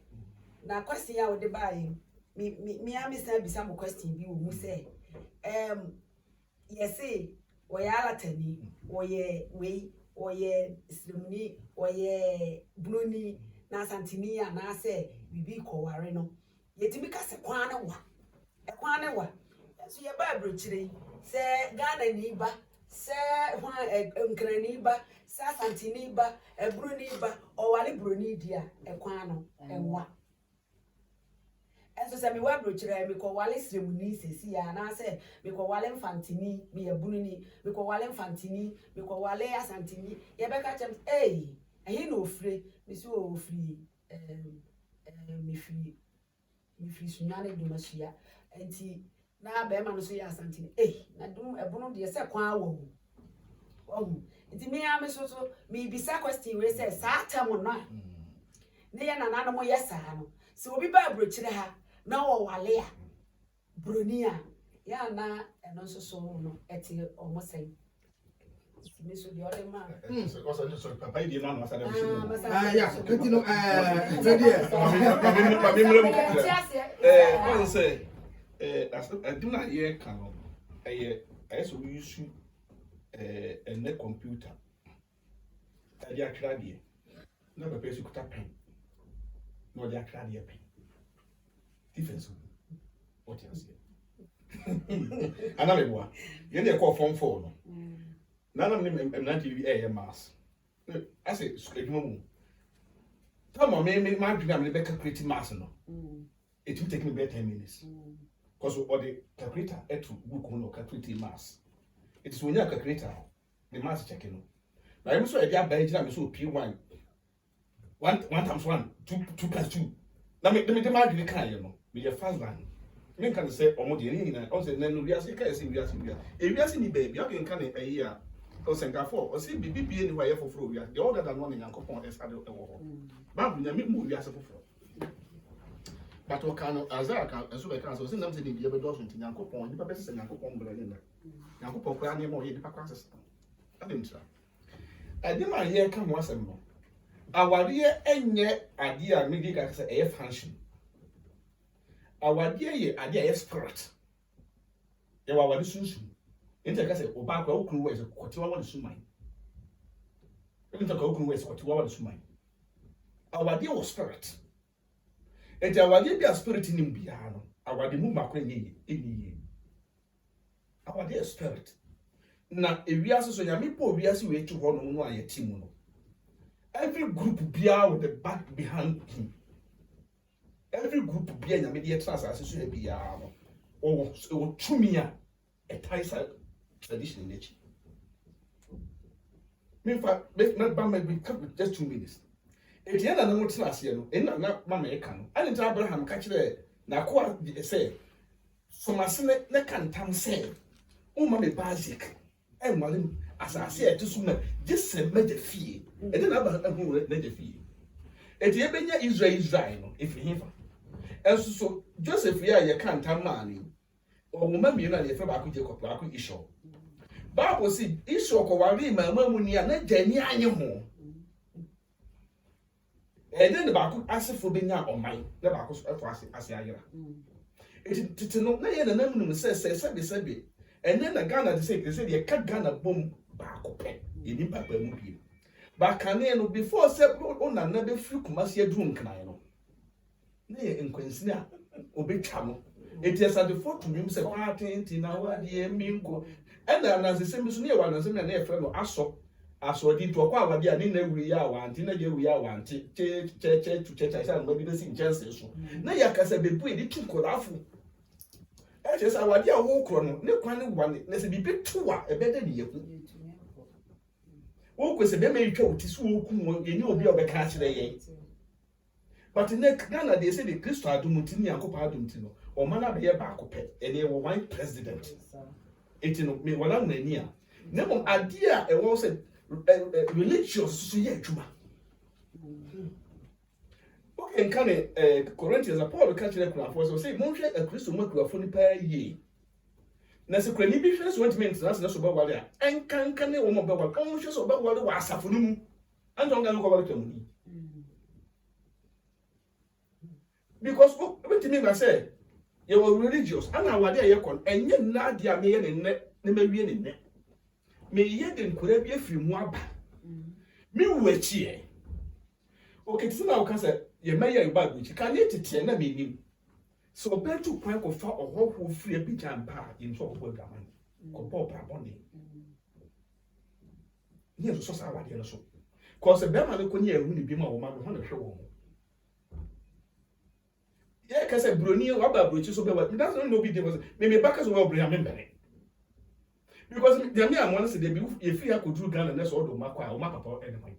na question ya wo de bae mi amisa bisa mo question bi wo mu se yesi wo ya alatani wo ye we wo ye srimuni wo ye bruni na santini ya na se bibi ko ware no yetimi ka se kwan na wa so ye ba brochire se Ghana ni ba se nkran ni ba se santini ba bruni ba o wale bruni dia kwan no enwa enso se mi wa brochire mi ko wale srimuni sesi ya na se mi ko wale mfantini mi ye bruni mi ko wale mfantini mi ko wale asantini ye be ka chem ehi no ofre mi so ofri mi free sunyane do masua enti na be ma no so ya asantini na dum ebono de se kwan awo enti me ya me so mi bisa question we say sa tamo no ne ya na no mo yesa no se obi ba brochire ha na wo wale a bronia ya na eno so no eti omo sai me so di ode ma so also so papa di na no asa da bi yeah continue what say do na ye kan no so we use a computer dia akra die na papa so kuta pen no dia akra die pen difference what you say ana me boa ye dey call form 4 no na na TV mass I say edwuma mu tama me ma dwuna me be calculate mass no it will take me about 10 minutes because all the calculator to book no calculate mass it is when you calculator the mass checking no na you so e dia ba ejina me so P1 1 times 1 2 plus 2 na me ma dwuna kan ye no me the first one me kan say omo de ni na o say na no wiase ka say wiase ni baby o kan e ya o senka for o say bibie ni wa ye foforo wiase the order than one Nyankopon esade e wo ho Bible nya me mu wiase foforo but o kan Isaiah kan so be kan so say nam say bibie be do so Nyankopon ni ba be say Nyankopon bra ni na Nyankopon kwa na mo ye di pa kwa sesa ademtra adema ye kan mo asem no awade enye ade a me di ka say e function awade ye ade a spirit ye wa awade sunsun enta ka say oba kwa okunu we say kotiwa wa suman enta ka okunu we say kotiwa wa suman awade wo spirit enta awade bi a spirit nim bia no awade mu makwa enye enye awade spirit na ewiase so nyame po ewiase we tu ho no aye timu no every group bia with the back behind him every group bia nyame de trans asese bia no o tumia a taisa tradition nature me fa me ba me be just 2 minutes e dia na no trans ye no na mama e ka no ani tra Abraham ka kire na ko say so masene ne kan tam say o ma me basic e nwale asase e tusu na just me de fie e de na ba hu na de fie e de benya Israel no if he fa enso so Joseph ya ye kan tam ma ni o mo ma mi na ye fa ba ko Jacob ba ko Esau Bible say Esau ko wari ma mu ni na jani anye ho e de ba ko asefo benya oman na ba ko so efo ase ayira e tete no na ye na nam no se and then the Ghana they say ye ka Ghana bom ba ko pe ye ni papa mu bi But can you before say on another few Kumasi drunk no? Nay, in Quincy, Obi Chamo. It is at the foot to him, say, parting, Tina, dear Minko. And then as the same as near one as a near friend of Asso, as what did to acquire the Anina we are one, Tina, we are one, church to church, I said, maybe the same chances. Nay, I can say, be pretty too colafu. As yes, I was dear walk on, no one, let's be bit too a better year. Walk with a baby coat, is who you know be of a catch the but in Ghana, they say the Christo Adumutini and Copa Adumtino, or Mana be a bacope, and they were white president. It in me one near. Never idea a was a religious Juma. Okay, and can Corinthians, Paul catching a was say, Moshe a Christo microphone per year. Nasa kura ni bi hwɛ so wantimi ntina se na so ba wale a enkanka ne wo mo ba wale on hwɛ so ba wale wa asafo no mu anta on ga no ko wale tamu ni because wantimi ba say you were religious ana wade aye kon enye na de a me ye ne ma wie ne me ye de nkura bi afiri mu aba me wu achi e okay tina wo ka say ye meya e ba guchi kan ye tete na me nim. So better point of far or who free a pitch and power in sort of woman. Comport Praboni. Yes, so I want so. Cause a Berman could near really be my woman on the show. Yeah, because a Bruni or about which is so bad, it doesn't know be maybe back as well, remember it. Because the mere once they be if you could do gun and that's all the Macqua or Mapapa anyway.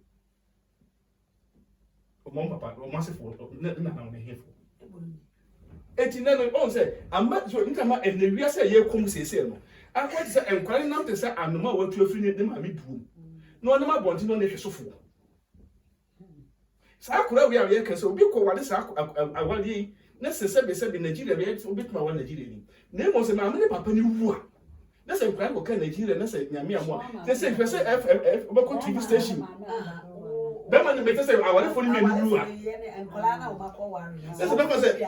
Or Mama, or Massive, nothing on the hateful. Eti na no on say amba so ntama e na wiase ye kom sese no akwa ti say enkware nam te say anoma watu afiri ne ma me duom no na ma bonti no na hwesofo sa akura wi a ye kan say obi ko wade sa awade na sese be say be Nigeria be obi tuma wa Nigeria ni na mo say ma me papa ni wu a na say enkware ko kan Nigeria na say nyame amo na say hwese FFF obi ko TV station Berman be say awade fo ni me wu a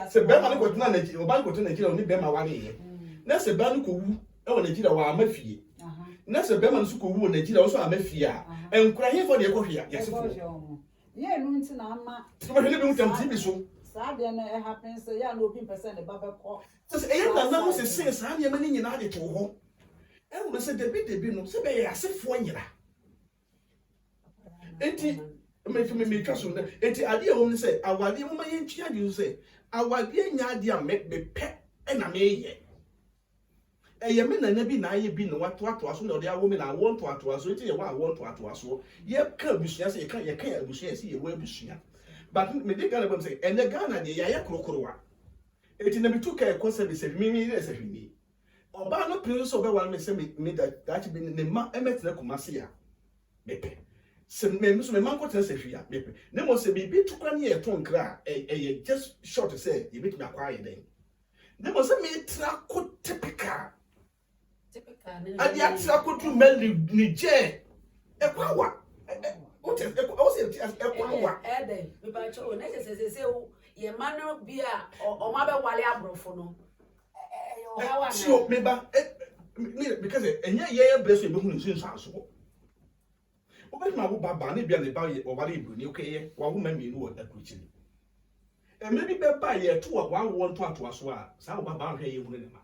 se Berman ko tuna Nigeria o ban ko tuna Nigeria oni Berman wale ye na se ban ko wu e wo Nigeria wa amafie na se Berman su ko wu Nigeria wo so amafie a enkura he for de ko hwea yesefo ye no nti na ama so be mu tam TV so sa de na e happen say ya no obi person de baba ko so e ya na mo se sa de mani nyina de to ho e wo se de no se be ye asefo nyira enti me kaso na enti ade e wo ne say awade mo ma ye ntwia de say awade nya ade a me pe e na me ye eye me na bi na ye bi no wato aso na ode awo me na won to aso enti ye wa won to aso ye ka busua say ye ka busua say ye wa busua but me dey Ghana say and the Ghana dey ya krokrowa enti na me to ka e ko say me dey say me oba no prince oba wan me say me that be ne ma emetre Kumasi a me pe se me so me man ko tena say hwia me pe ne mo say bi to kwa ne ye to nkra e just short say ye bit me akwa ye den ne mo say me tra ko typical adi atra ko tu meli ni je e kwa wa o say e kwa wa e den me ba cho na say ye manu bia o ma be wale abrofo no so me ba because enye ye bless me hu ni sin so o be ma wo baba na bia ne ba ye o wale ibru ni okay wa wo ma mi nu o da kuchi ni e me bi be ba ye to wa wo to aso a sa wo baba hwe ye hu ne ma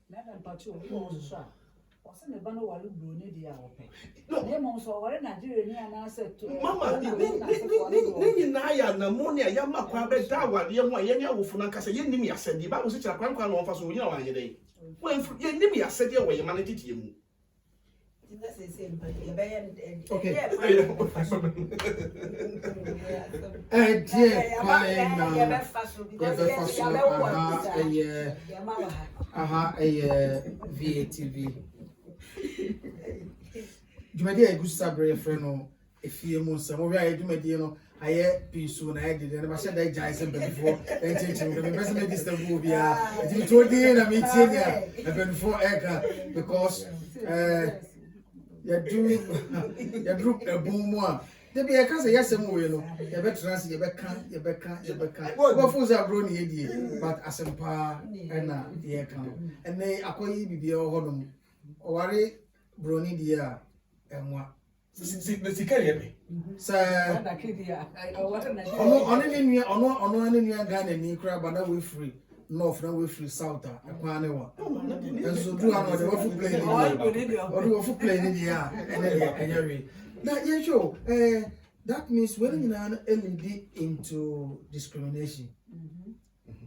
na pacho wo so o se ne ba no wale ibru ni dia wo pe ne mo so wale Nigeria ni ana se to mama ni na ya na mo ne ya makwa be da wale ye ho ye nya wo fu na kasa ye nim ya sedi ba wo se kira kwan no fa so wo nyina wa ye dai wo ye nim ya sedi wo ye ma na titi mu. Okay. VATV. Jumadi a good sabre friend no efie mu nsem wo ya jumadi no aye pinsu na aye de na ba sheda jaise before enchechim me best me disturb wo bia di to di na me tie ya before eka because ya group a boom one. They be a cancer, yes, and we know. You better you better. What fools are grown here, but as a pa and the account. And they acquire be your honum. Or worry, brony dear, and what sika yebe sɛ Ada kidi ya. Awara na. ɔno ne nua Ghana ni kura ba na we free north na we free south a ɛkwan ne wa nso du ano de wo fu play ni ɔde wo fu play ni dia ɛne de ɛnyɛ we na yɛn show that means when you now lead into discrimination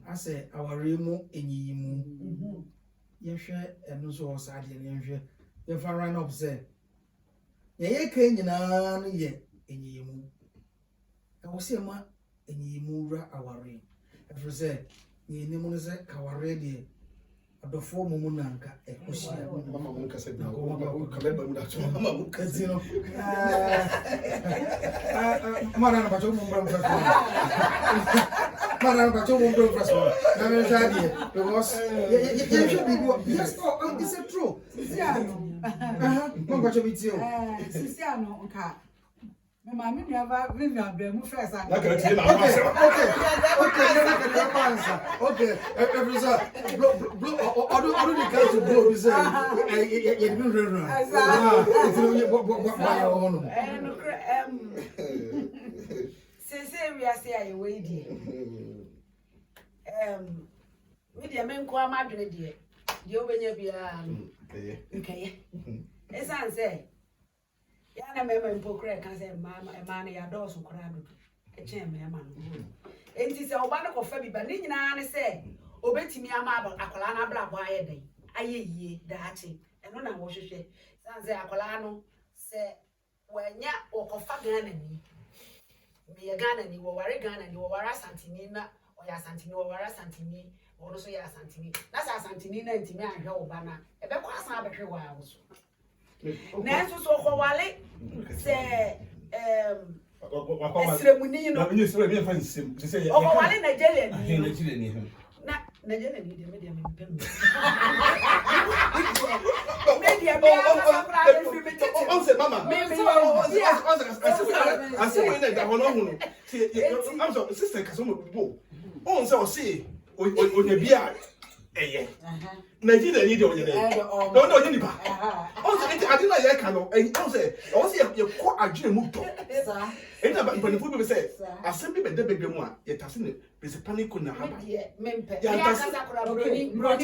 as a our remo enyimu yɛhwɛ ɛno so ɔsa de yɛhwɛ yɛfa run up say yɛyɛ ka nyinaa no yɛ enyimu ɛwɔ sɛ ma enyimu wura aware ɛfiri sɛ yɛnim no sɛ kaware deɛ adɔfoɔ mu nanka ɛkɔhyia mama mo kasa bi ko kaleba mu da so mama mo kasi no mara na bacho mo mbra mfra mara na bacho mo mbra mfra na me jadi because you should be yes it's a true mo bacho bitio Sisi ano nka. Me mami mi ava Vivian be mu first and. na kare ti na okay every sir blow order the guy to blow this you been run it's Sese we are say we die. We dey men ko amadwene die. Die obenya bia nkeye. Esan say ya na mema mpokra kan say ma na ya dɔɔso kora dodo. Eche mema no. Enti say oba no kofa bi ba ne nyina ne say obetimi ama akola na bla bo aye den. Aye yie daache. Eno na wo hwehwe. San say akola no say wanya okofa Ghana ni. Me Ghana ni wo ware Ghana ni wo ware Santini na oya Santini wo ware Santini wo no so ya Santini. Na sa Santini na ntimi ahwe wo ba na ebe kwa san abehwe wa wo so. Na so so ko wale se esremuni no. Na me sere me fa nsem se o ko wale Nigeria ni. Nigeria ni Na Nigeria ni de me mpem. Media me asa kra de fi me tete. On se mama I see when that one no I'm so sister kaso mo bo on se o see onya bia eye Nigeria ni de onya dey no nipa on se ade na ye ka no on se o se ye ko adwene mu to enta ba mpanifu be say asem bi be de bebe mu a ye tase ne principally ko na haba Me mpe ya kasa kra broni kra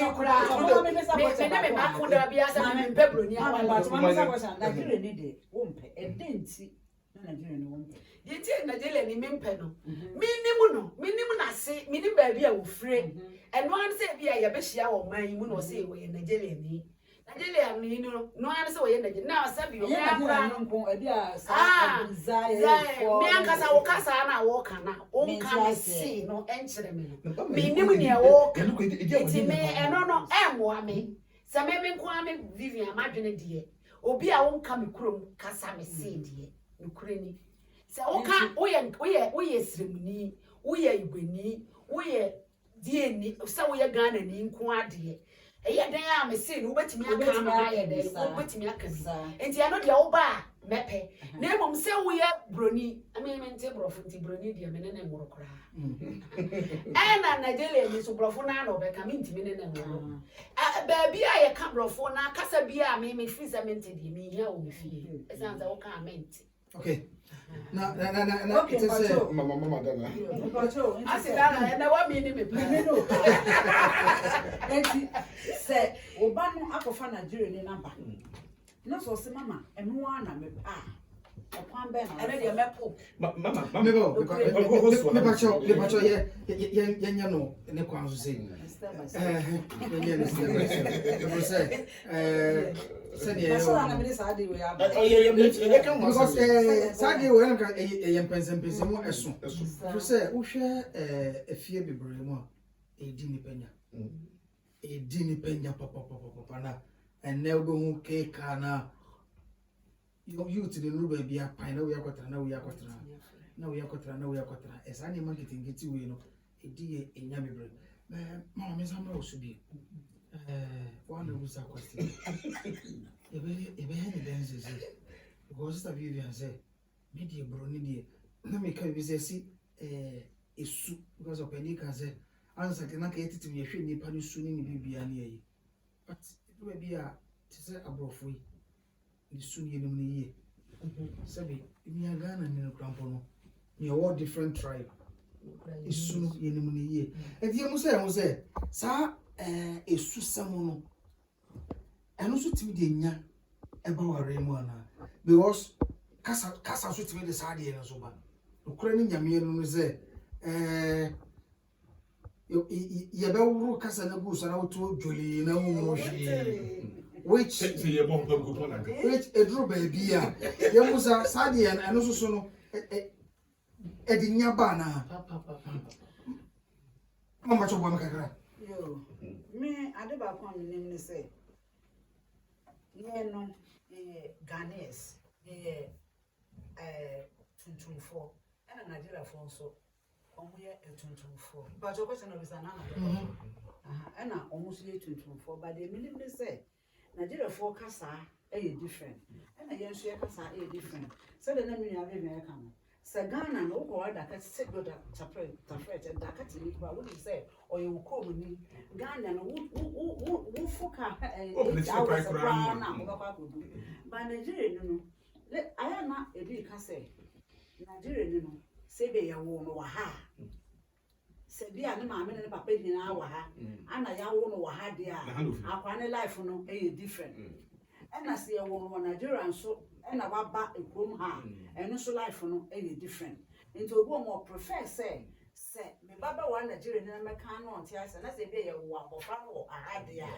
me ma ko da bia sa me mpe broni Mama sa kwasa Nigeria ni de wo mpe edenti na Nigeria ni wo mpe. Yeti Nigeria ni me mpe no minimu na se minim ba bia wo fire eno an se bia ya be hia wo man mu no se wo ye Nigeria ni no an se wo ye Nigeria na sabi o ya kra no nko e bia sa desire for me ankasa wo kasa na wo kana o nka me si no enkyere me no minim ne wo eti me eno no emwa me se me nko ame Vivian amadwene de obi a wo nka me kurom kasa me si de nukureni se wo ka oye sremuni oye igweni oye dieni se wo ye Ghana ni nko ade eye den a me si no betimi aka ma ye den betimi aka bi enti ano de wo ba mepe na emom se wo ye broni mente brofo nti broni de me ne ngoro kra na Nigeria ni so brofo na na obeka me ntimi ne ngoro ba bia ye ka brofo na kasa bia me free mente de me hia wo me fie esan za wo ka mente. okay na okay, it is mama dana asidana na wa mi ni me no enti se oba no akofa Nigeria ni namba no so se mama eno na me okwan be na ene de mepo mama me bacho ye no ne kwan so say Saturday we am pensempensemo eso. For say wo hwe efie bebre mu a edi ni penya papa na enne wo hu keka na youth de no ba bia pan na we akotra esa ni marketing we no edi enya bebre mama me samra osubi one of us question ebe he benze because that Vivian say media broni die na me ka bi say si esu because of any can say answer ke na ka yetiti me hwe nipa no su ni bibia na yi but do be a ti say abrofo yi ni su ni nim ni yi Sabi, ni Ghana ni krampo no. Ni all different tribe. Isu no ye nim ni ye. E die mu say sa esu samu no. Eno so timi de nya e ba ware mu ana. Because kasa so timi de sa de no so ba. Okura ni nyame no say ye be wuru kasa na gu so na woto joli na wo which edro baby ya ye musa sadi eno so no edi nyaba na mama chobo makakra yo me ade ba kwa nim ni say ye no Ghanaians ye tuntumfo ana Nigeria fo nso omo ye tuntumfo ba jo question of sana na ana omo so ye tuntumfo ba de minim ni say Nigeria for kasa different. And I yes kasa different. So the name you have in come. Sagana no ko ada ka sit go that separate and that cat ni ba what you say or you call me Ghana no wo foka ba Nigeria no I am not a big kase Nigeria no say be ya wo no ha se bia ne maame ne papa nyina wa ha ana ya wo no wa ha de a akwa ne life no different ana se ya wo no Nigeria so ana wa ba ekrom ha eno so life no different into obo mo prefer say me baba wa Nigeria ne meka no onti ase na se bia ya wo abofa no ha de a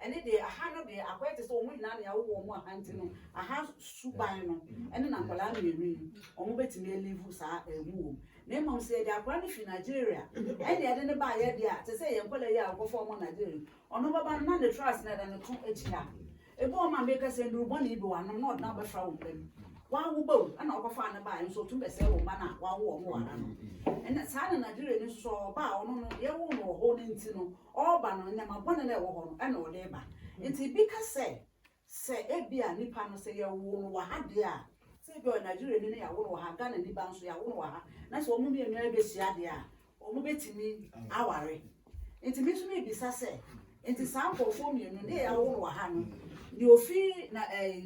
ene de aha no de akwa te so omo nyina na ya wo mo ha nti no aha suban no ene na kwala na eri omo betimi elivu sa ewu Name say they are going to Nigeria. Any other by idea to say, and put a year perform on Nigeria. On over none the trust net and the 2 HR. A woman make us send one Ibo and not number from them. One who both and over find a buy so to be sell mana one more. And that's how Nigeria is so bow no, you won't know holding to all ban on them upon an hour and no labor. It's a because say, Ebia Nipano say, you won't have there. Say go Nigeria ni ya wo ha Ghana ni ba nso ya wo ha na so omu bi enu ebe sia de a omu betimi aware enti so me bisa se enti sample form enu de ya wo ha no de ofi na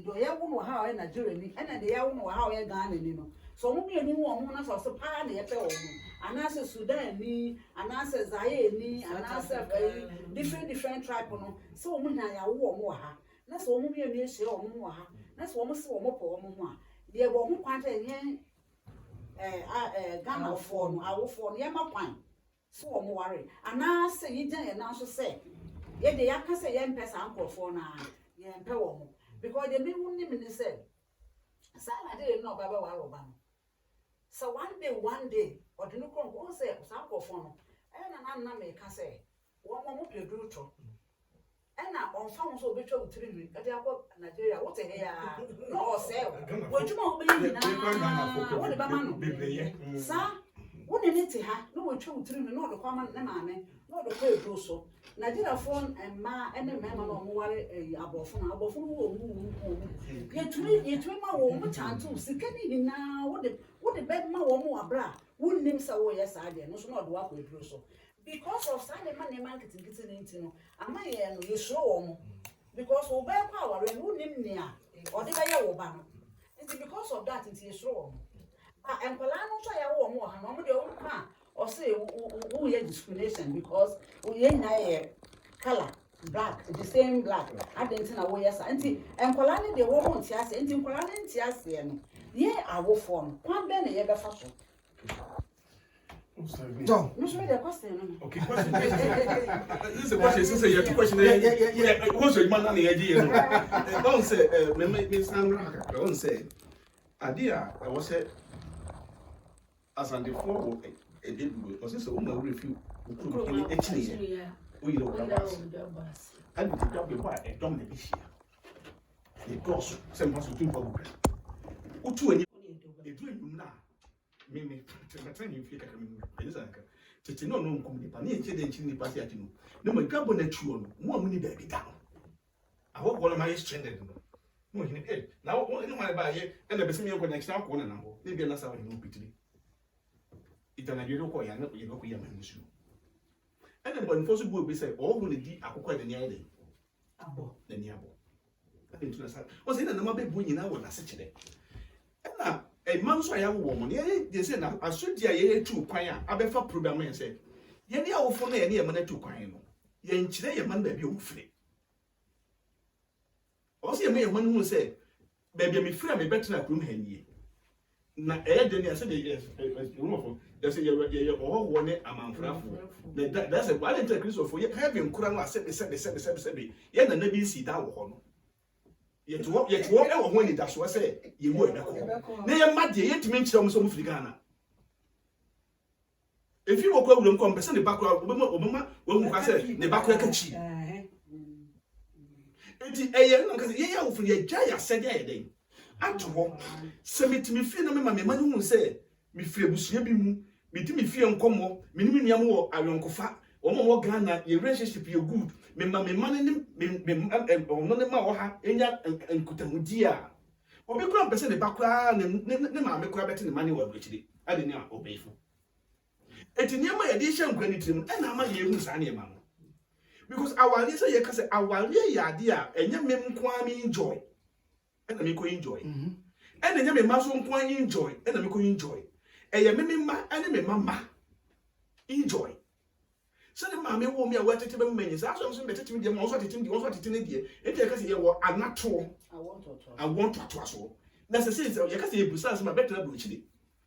do ya wo ha o Nigeria ni na de ya wo ha o ya Ghana ni no so omu bi enu wo omu na so pa na ye pe wo anase Sudan ni anase Zaire ni anase different tribe no so omu na ya wo ha na so omu bi enu e hye omu ha na so omu se omu po omu ho a ye wo ho kwanta yen Ghana for no awo for no ye ma kwan so wo mo ware ana se yi gyan ye na so se ye de ya ka se ye mpesa anko for na ye mpe wo mo because the me wonni me say sa na de no baba wa ro ba no so one day or the no kon say sa anko for no na me ka say wo mo pedro to ena on fa so betwa utiri ade akọ Nigeria what he ya no sell wo juma ho be yi na wo de ba ma no sa wo ne neti ha no wo twa utiri no do kwa ma na maame no do kwa edro so Nigeria phone ma ene mema no mo ware abofo na wo mu yetumi ma wo mo chantu sika ni hina wo de be ma wo mo abra wo nim sa wo yes ade no so no do wa kwa edro so because of Sunday man getting no ama ye no you show wo because we be kwa ware no nim nia o de be ye wo ba no it's because of that it is show wo enkola no so ya wo mo ha no mo de wo ka o say wo ye discrimination because we ye na ye color black the same black identity na wo yes anti enkola ne de wo mo ntiase anti enkola ne ntiase no ye awofo no kwan be na ye be fa so John, no so the question. Okay, question. This is a question. Say you have two questions. Yeah. What's your man na ye no? Don't say me Sandra. Don't say. Adia, I was say as on the floor e dey do. O say so uma review. O kini etini. O yi lo bas. And the job be why e dom na be hia. E goso. Say mo so tun for go. O tu ani. E du enum na. Me tell you feel like exactly tete no nkom nipa na enche de enchi nipa se atinu no mo gabo na tuo no mo amuni ba bi da no awo go na my stranded no mo hini na wo no ma ba ye na be se me ko na kina ko na ho ne bi na sa wo no pitiri itana bi ro ko ya na ko ya ma nsu and then when force go be say all who di akoko de ni ayi de abo na ni abo I think na sa o se na ma be bu nyina wo na se kire a man so I woman, they say now, as soon as I two choir, I better program and say, Yenny, I will follow any man to choir. Yen today a man baby will free. Also, a man who say, Baby, me free, me better not room handy. Na then I said, yes, there's a all one among Frafu. That's a violent increase for you having Kuran. I said, yet the Nabi see that one. Yet what when it does, was say, you were nay, I'm mad yet to mention some Frigana. If you walk over them, compensate the background, Obama, when we say the background cheap. It is a for your Jaya said, yeah, Atuo se metimi fie na mema mema hu se me fie busua bi mu metimi fie nkomo menimi niam wo awonkofa omo Ghana ye relationship ye good mema ne ono ne ma wo ha enya nkutahudi a obi kura pese ne bakura ne ma me kura beti ne mane wa brechiri ade ne a obeifo eti niam ye de hye nkwani tirim e na ma ye hu sa ne ma no because awale say ye ka say awale ya ade a enya mem kwa me enjoy and me ko enjoy. And then me ma so nko enjoy, and me ko enjoy. E ye me ma and me mama enjoy. So the ma me wo me a wa tete be many. So so be tete me dey mo so tete me dey so tete ne dey. E dey ka say ye wo anato. I want to aso. Na say say ye ka say ye busa so ma better do chide.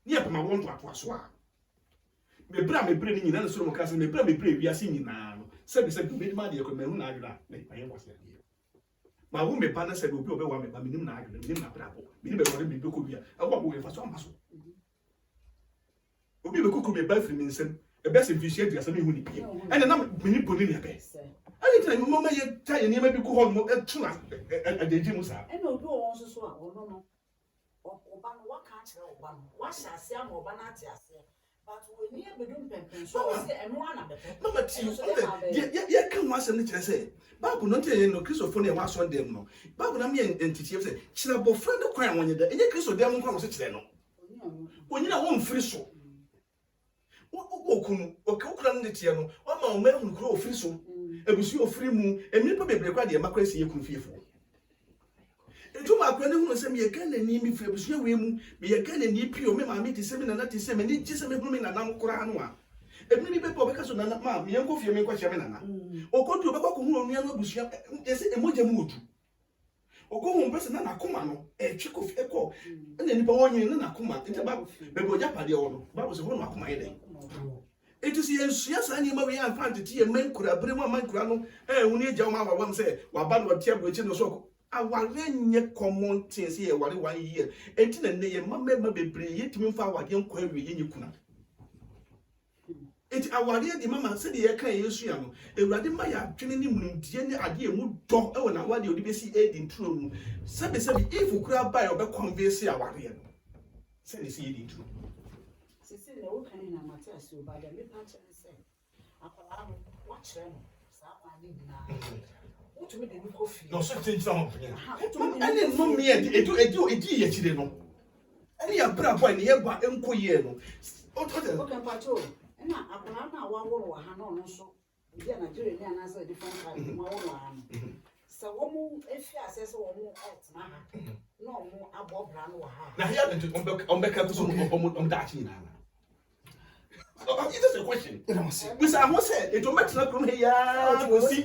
Ni e pa ma want to aso a. Me bra ni nyina na so mo ka say me bra wi ase nyina no. Say be say me ma dey ko me hu na adwira. Me pa ye kwase. Ma wo me bana said obi obe wa me ba minim na agre minim na brabo minim be wore me be ko bia e wo bo we fa so amaso obi be ko be ba firi nsem e be se fishia dia se me hu ni pie ene na minim boni ni be ani tena mo ma ye ta ye ni ma bi ko ho mo e tuna adeji mu sa ene obi won so a ono no oba no waka akere oba no wa sha ase ama oba na ate ase but we ni e bedum pempen so se eno ana be mama ti ye kan wa se ni kire se Babu no tell you no Christopher ne was on them no. Babu na me entity say, "Chira bo friend the cry when you there. Enye Christo dem nko no se chire no." Onyina won free so. Wo kunu, o ka ukura no tie no. O ma o ma hunu kuro free so. Ebusu o free mu, emi pa bebre kwa de makwa se ye kunu fiefo. Etuma akwa ne hunu se me ye kan na ni mi free ebusu we mu, me ye kan na ni pio me ma me ti se me na na ti se me ni ti se me hunu me na na nkura no a. Ebini ni bepo beka so na ma me enko fie me nkwa hye me nana okodu obeka ko hu onua no abusua ese emoje mu odu okohu mpese na nakoma no etwe ko fie ko na nipa wonye na nakoma nti ba bebe oja pade wo no ba bo se ho no akoma ye den eti si ensua sa ni ma we an fan tete ye man kura bre mu man kura no huni eja wo ma wa wam se wa ba no tie bro chi no so aware nye common things ye ware 1 year enti na ne ye ma bebre yetimi fa awade nkwa awie ye nyikuna It awade di mama said ye kan Yesu ya no ewurade ma ya twene ni munimdie ne ade emu do e wona awade odi besi edi ntro mu sabe if ukura ba ya obe convince awade no said the edi ntro sisi ne wo kan na mate ase o ba da me pa chere se akola no wa chere no sa kwa ni na utumi de ni kofi no so tin some and no me edi ye chire no ani ya bra boy ne ye ba enkoye no okay pacho na akola na wa woro ha na ono so bi na Nigeria ni anasa different kind ma woro ha no so wo mu efi asese wo mu otna ha na wo abobra no wa ha na here the ombeka so da chi na na it's a question we say I say it o metna krom he ya we see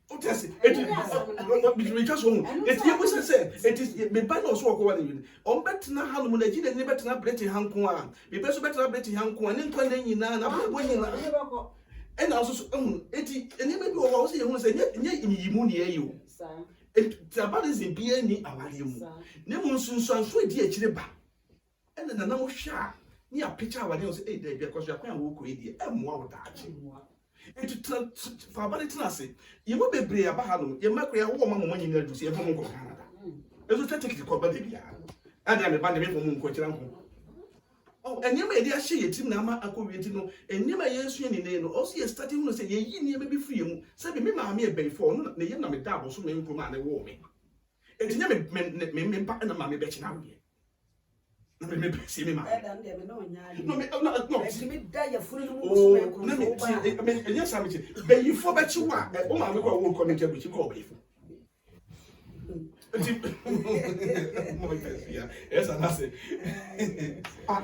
Utesi it just one it you say it is me ban no so ko wale on betna hanum na gide ni betna breti hanko a me be so betna breti hanko ne nkwa na nyina na bo nyina e na so eti eni me bi wo so ye hu say nye yimu ne ayi sa it about is bi ani awale mu ne mu nsunsu so edi akire ba e na na mo hwa ni a picture awale o say e da bi because ya kwa wo ko edi e mo a wo da achi it for about it na say you mo bebre aba ha no ye makwa ya wo mama nyina du say e bomo ko Canada ezo take ko ba de bia ada me ba de me bomo ko kira nko oh enema ye dia hye yetim na ama akọwie ti no enema Yesu ye ni no also ye starting no say ye yi ni be free mu say be me ma me e ben for no na ye na me da bo so me nko ma na wo me etinya me pa na ma me be china wo no me see me ma no me da ya furu mu so me ko no me enya sami che be yi fo be chi wa o ma me ko wo ko me che be chi ko be fo Yes, and that's it.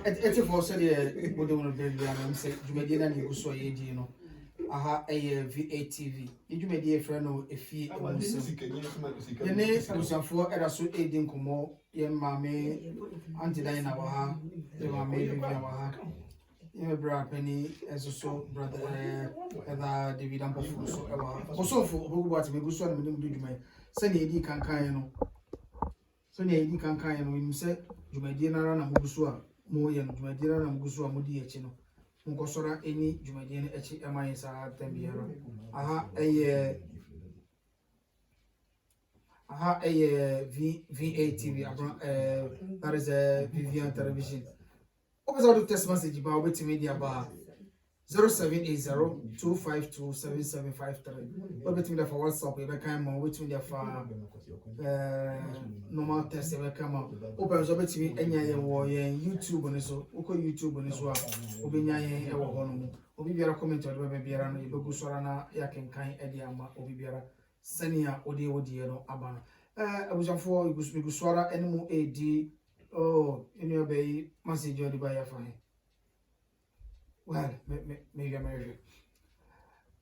It's a for say we don't bring the am say dwumadi na ne guso ye di no aha VATV dwumadi e friend no efie e ne abusafo era so edi nkomo ye maame anti dan na wa ha ye maame Vivian wa ha ye bra pani esoso brother David Ampofu so e wa so fo obubu ati me guso na me dwuma se ne edi kankan no so ne edi kankan no nim se dwumadi na na muguso a mo ye no dwumadi na muguso a modi echi no nkosora eni dwumadi na echi amaye sa tambiero aha VATV that is Vivian television. Always out of text message about waiting media bar 0780-252-7753. What between the for WhatsApp, if I come on, waiting there for normal test, if I come on. Open so between any YouTube on so, YouTube on so, Obinya, Obibiara comment or Babiara, Bogusarana, Yakin Kai Ediama, Obibiara, Senia, Odiano, Abana. I was for Guswara, Enemo AD, oh, in your bay, Massy Jody by a fine. Well, maybe I'm married.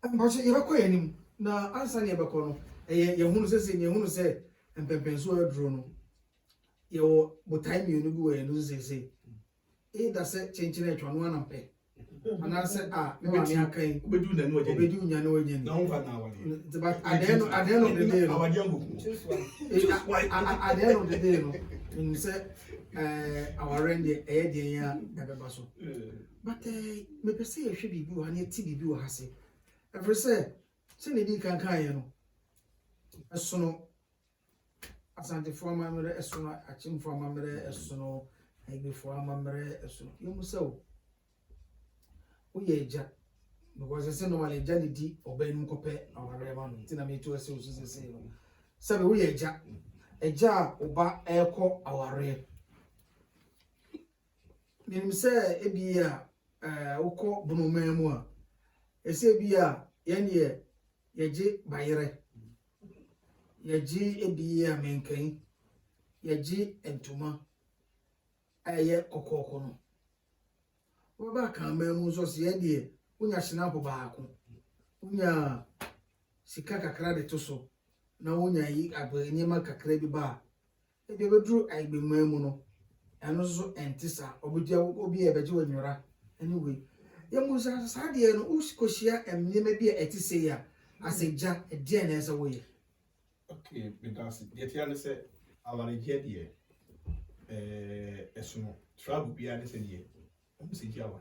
But you have quite him. Now, answer never call. Who says in your say, and Pepensua drone. Your what time you go and lose say. That's it, changing it on one and pay. And I said, no, I can't. We do know again. No, but at the end of the day, our young at the end of the day, you said, our render a never basso. But me per se should be you and your TV view has it. Every say, Senny can kind a sono as anti former a sono, a chin from a mere, a sono, a before a member, a sono. You must so. We ye jack because I say normally Janity or Ben Cope our Raymond, Tina me to a social say. So we ye jack a jar or bar echo our ray. Nim say, Ebia. Oko bunu memua ese bia ye yeji bayere yeji ebia menkan yeji entuma aye kokoko no wo ba kan memu so se ye de unya snap baako unya sika kakra de to so na unya yi abanyema kakra bi ba e be bedru aigbe memu no eno so entisa obudia obi e beje wanwura. Anyway, you must have had the Uskosia and maybe a Tisia as a jack a den as a way. Okay, because the Tiana said, our jet year, a small trouble be honest in ye. Almost a Java.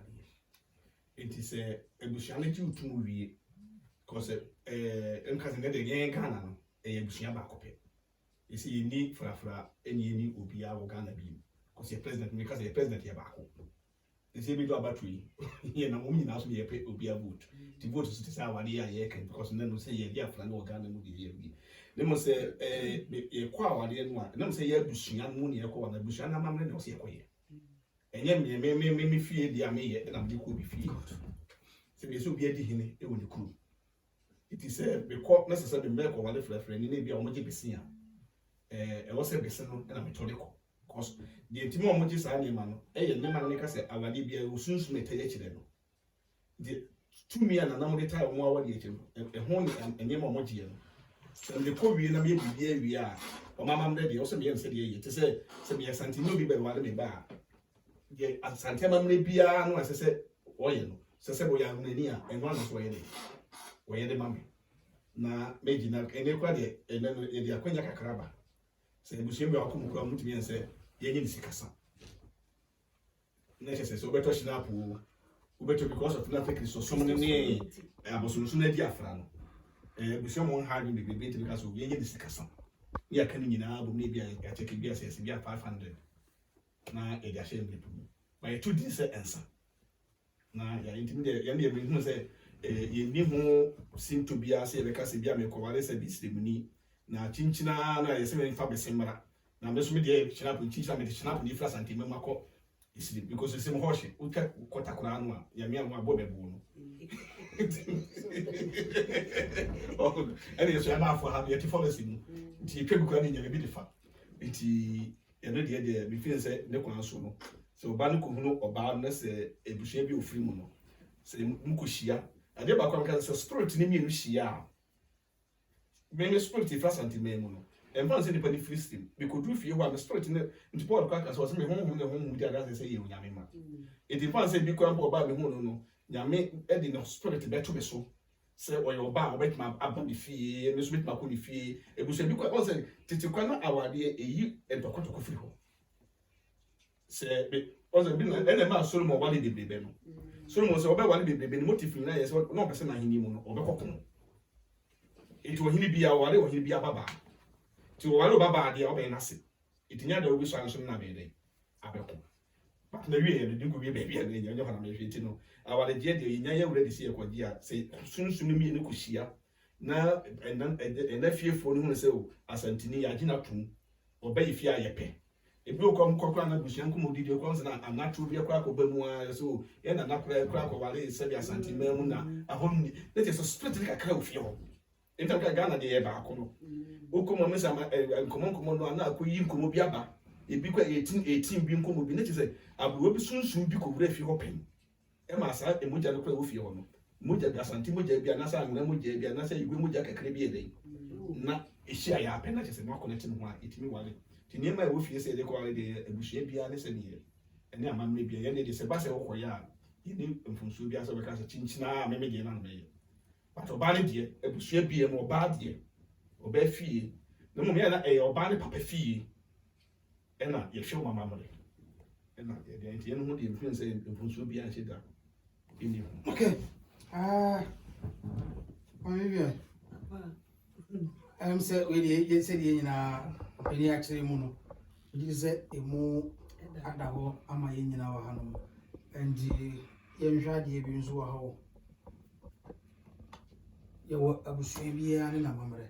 It is a Bushanity to movie, because a cousin that again can a Bushaba copy. You see, you need for any need will be our Ghana beam, because your president, because a president Yabaco. The same do battery. Here, no woman now be a pay will be a boot. To vote to say our dear Yakin, because none will say, yeah, friend or Ghana will be here. They must say, a quaw, the one. None say, yeah, Bushian moon, a call, and Bushian, a mamma, no see a quay. And yet, me fear the army, and I'm the could be feared. So we should be a dihine, it will the crew. It is a court necessary milk or one friend, and maybe a moji bessia. I was a besson and a methodical. Cause the intimo mojis animal, never make us a ladibia who soon may tell each other. The 2 me and a number of time more a horn and name of mojian. So the Korean maybe we are, or Mamma Lady also be said to say, some years until no be by one me bar. Yet at Santana may be no as I said, oil, Sasebo young Nenia, and one is where the mammy. Na making up any quaddy, and then the Aquina Caraba. Say, Bushim will come to me and say, Yen Sikasa. Necessary, so better Shinapu, who better because of nothing so so many Abosun diaphragm. Busham won't hardly be debated because of Yen Sikasa. We are coming in our maybe I take a guess as we are 500. Now, a shame. By 2 days answer. Now, you're intimidated, young say, you seem to be a say because if you are a covalescent, it's the money. Na chinchina na yese me fa besembra na me so me de chinap chinchina me de chinap ni flas anti me mako isli because yese mo hoshi uta kota kuna anu a ya me anu abo bebu no oh ene yeso ya ma for ha ye ti follow si nti twa bi kwa ne nya bi defa nti eno de bi fi se ne kwan so no so oba no ko hunu oba no se ebusua bi ofiri mu no se mkohia ade ba kwa nka se spirit ni mi no hia me spirit ifra santime mu no emfa se nipa ni free stream be ko du fie ho a me spirit ne nti Paul kwa ka so se me honhom ne honhom di ada se ye onyame ma enti fa se bi kwa oba me hu no nyame e di no spirit beto be so se oyo oba obetma aba ni fie me so betma ko ni fie ebusua bi kwa se titi kwa na awade eyi entokotoko firi ho se be ozo bi na ene ma Solomon wale de bebe no Solomon se oba wale de bebe no motive na yes no person na hini mu no obekokon enti ohini bia wale ohini bia baba ti wale baba de oba na se itinya da obi so anso na be de abeko but na wie ye de ko wie bebe na nya nya na me hweti no awale je de nya ye wure de se ekwaji a se sunsun mi ne ko hia na ena fiefo no hu se o asantini ya gina tum oba ifia yepe ebi okom kokra na busian ko modidi okom se na anatu bi akwa ko bamu a so ye na nakra akra ko wale se bi asanti memu na ahom ni let us split the kakra ofie ho enta ka Ghana de ye ba ko no okom mo se nkomo no na akoyi nkomo bi aba ebi kwa 18 bi nkomo bi let say abuwo bi sunsun bi ko wura fie ho pen e ma sa emoja no kwa ofie ho no moja ga asanti moja bi anasa anwuna moja bi anasa igwe moja kakra bi eden na ehia ya pen na chese no connect no ho a etimi wale tini ma wo fie se de ko wale de ebusua bia ne se ne ene amamne bia ye ne de se ba se wo koya yini mfunsu bia se be ka se chinchina me me de na me ye but oba ne de ebusua bia mo oba de oba fie na mo me na oba ne papa fie ena ye hwe mama mo de ena ye de enti eno ho de influence mfunsu bia che da ini okay Olivia say we dey say the nyina eni actually mu no we say emu adaho ama ye nyina wa hanom and ye nhwa de bi nso wa ho ye wo abusua bia ne na mamre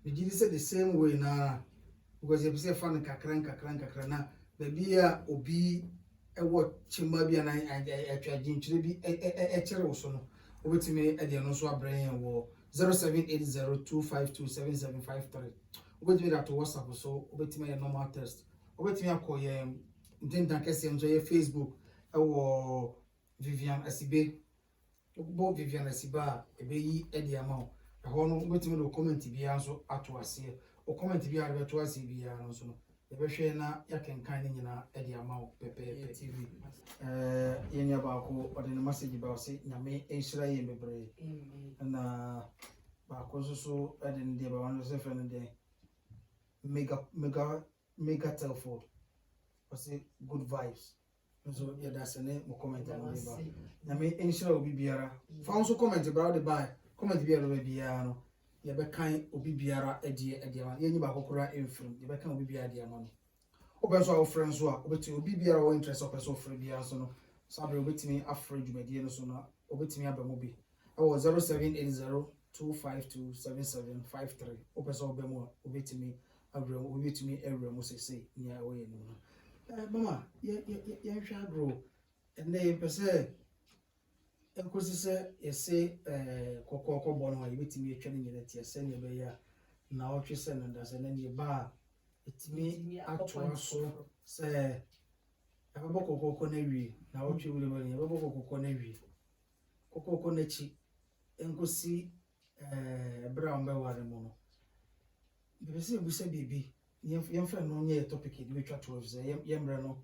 we say the same way na because you say fan kakran na bia obi ewo chimba bia na atwa ginchire bi kire wo so no obetime e de no so abran wo 078025277753 obetime that WhatsApp so obetime your normal test obetime akoye ndenda kese nzo ye Facebook ewo Vivian Asibe bo Vivian Asiba ebeyi e de ama ho no obetime no comment bia so ato ase o comment bia re to ase bia no so no ebehwe na yakenkan ni nyina e de ama pepe TV yenya ba ko ode no message ba se nyame enhira ye mebre na ba ko so ade ndi ba wan se friend de mega telford o se good vibes so ya da se ne mo comment na ba nyame enhira obi biara fa so comment bra de ba comment biara ba biara no ye be kan obi biara ade ma yenyi ba kokora enfrim ye be kan obi biara de ama no open so our friends so obeti obi biara wo interest of person free biara so no sabre obetimi afre dwumadie no so no obetimi abamu bi e wo 078025277753 open so obamu obetimi abre obetimi ewrem sese nya wo ye no mama ye hwa grow and they pese enkosi se yese kokoko bono wa obetimi atwa ne nyina tie se ne be ya na otwe se no da se ne ne ba etimi atwa so se ababo kokoko na wi na otwe wure bani ababo kokoko na wi kokoko na chi enkosi bra mbe ware mo no bebese busa bibi yemfa no nye topic bi twa to ze yemre no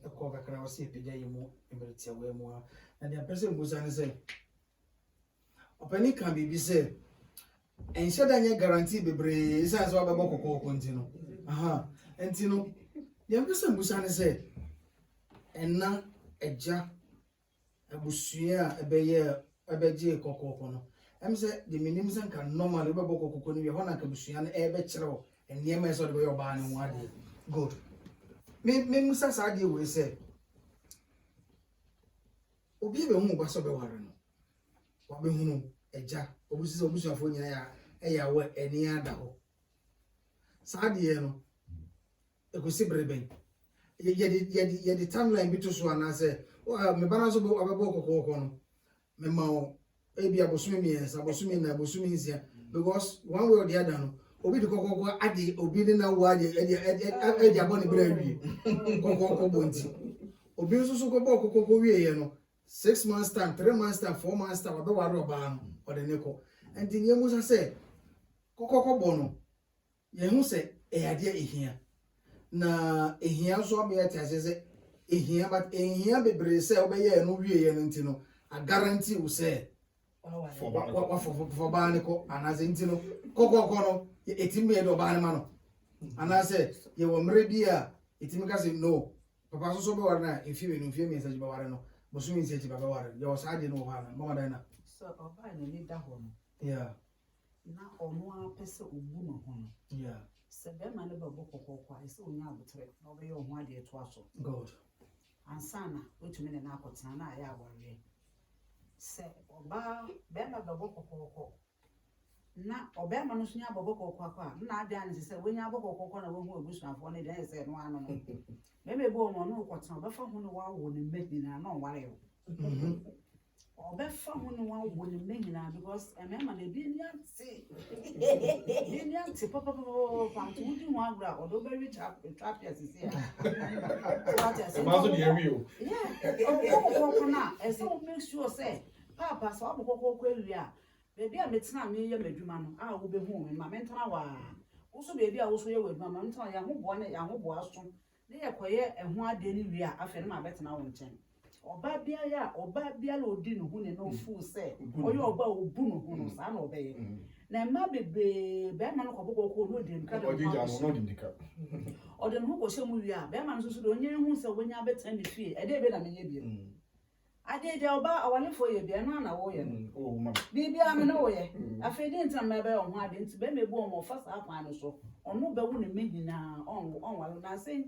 ekọ kakra wase peja yemu embertia we mu na dia pese busa ne se opani kan bibi se enhye da nye guarantee bebre isa so ababo kokoko ntino aha entino dia pese busa ne se enna eja abusua ebeye kokoko no em se de minim se kan normal ebabo kokoko ni ho na ka busua no ebe kyereo eniema eso de yo ba ne ho ade good me musa sa ade we se obi be hu gba so be ware no wa be hunu eja obusi se obusuafo nyina ya we eni ada ho sa ade no ekosi breben ye the timeline bitu so ana se me bana so ababo kokoko no me ma o ebi abosumi miensa abosumi na abosumi nsia because one way or the other no obi de kokoko ade obi ne na wo ade e abone bra wi kokoko bonti obi nso so kokoko wie ye no 6 months time 3 months time 4 months time obe ware oba no ode ne ko enti ne mu say kokoko bo no ye hu say e ade ehia na ehia so obe ya tiase say ehia but ehia bebre say obe ye no wie ye no enti no I guarantee you say for baniko and as intino kokoko etime do banima no and I say you will mrebia etimika say no papa so be warna if you message ba warna no bosu mi say ba warna you was ade no warna mama dai na so oba na ni da ho no yeah na ono a pese obu no ho no yeah se be ma ne ba kokoko kwa ise onya abotre na obe ye ho ade to aso god ansana otumi ne na akotena na ya abore se oba be ma ba kokoko na oba ma no so nya kokoko kwa na ade an se wonya kokoko na wo hu obusuafo ne den se no ano no me me bo mo no kwotena oba fa hu no wa wo ne medina na onware yo oba fa hu no wa wo ne medina because e me ma na bi ni anti papa pam to di wa gra odo be reach trap yes is here maso di ewi o yeah o na e say make sure say papa so abokoko wi a bebi a metina me ye madwuma no a wo be hu me ma mentana wa wo so bebi a wo so ye wadwuma ma mentana ya ho bo na ya ho bo aso ne ye koye eho ade ni wi a afa ne ma betena wo nchen oba bia ya oba bia la odi no hu ne no fu se oye oba obu no hu no sa na obe ye na ma bebe be ma no kobokoko no de nka de o dija no de ndika o de no ko she mu wi a be ma no so do onye hu se wonya betena me fie e de be na menye bia ade de oba awalefo ye bia no na wo ye oh mama bibia me no wo ye afede ntina me be ho ade nti be mebu o mo fa sa kwa no so ono be wo ne medina on walo na say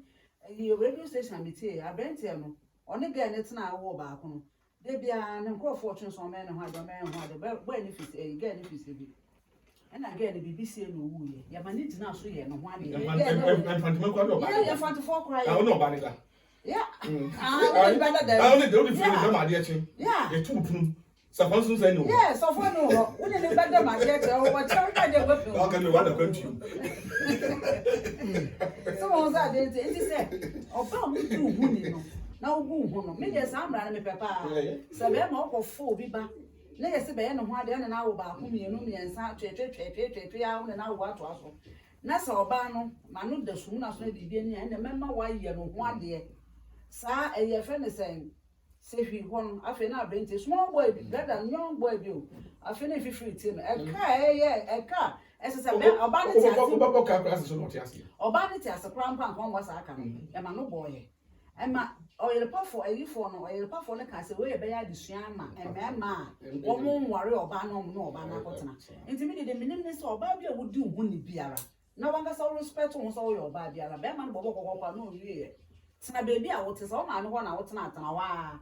the radio station metie abentie no one ga ne tina wo ba ko no de bia ne nkofo twen so me ne ho ade ba ni fisi ga ni fisi bi na ga ne BBC no wu ye ya ma ni tina so ye no ho ade ya fantifo kwa ye no ba ni da yeah I only do the feeling them idea chin. Yeah. You too pum. Suppose say no. Yeah, so for no. We didn't better my get what tell they go. How can you want to country? So that they say, "Oh, come do huni no. Now who no. Me dey sam ran me papa. Se be ma okofo bi ba. Na ye se be no ho ade na wo ba ko mienu miensa twetwe ya wo na wo ato aso. Na se oba no, ma no da sum na so na bibia ni na memma wa ye no ho ade. Sa eye fe ne sen se hwi hon afi na abente small boy bi brother young boy bi o afi na fifiri ti no e ka ese se be oba ne ti ase oba ne ti ase krampa kon wasa aka no e ma no boy e ma oyelpa for ne ka se we be ya disua ma e mema wo mo nware oba no no oba na kotena enti mi de minim ne se oba bi a wodi hu ni biara na wanga so respect won so yo oba biara be ma no bobo kokokwa no wie tina baby a wote so ma no ho na wotena atana wa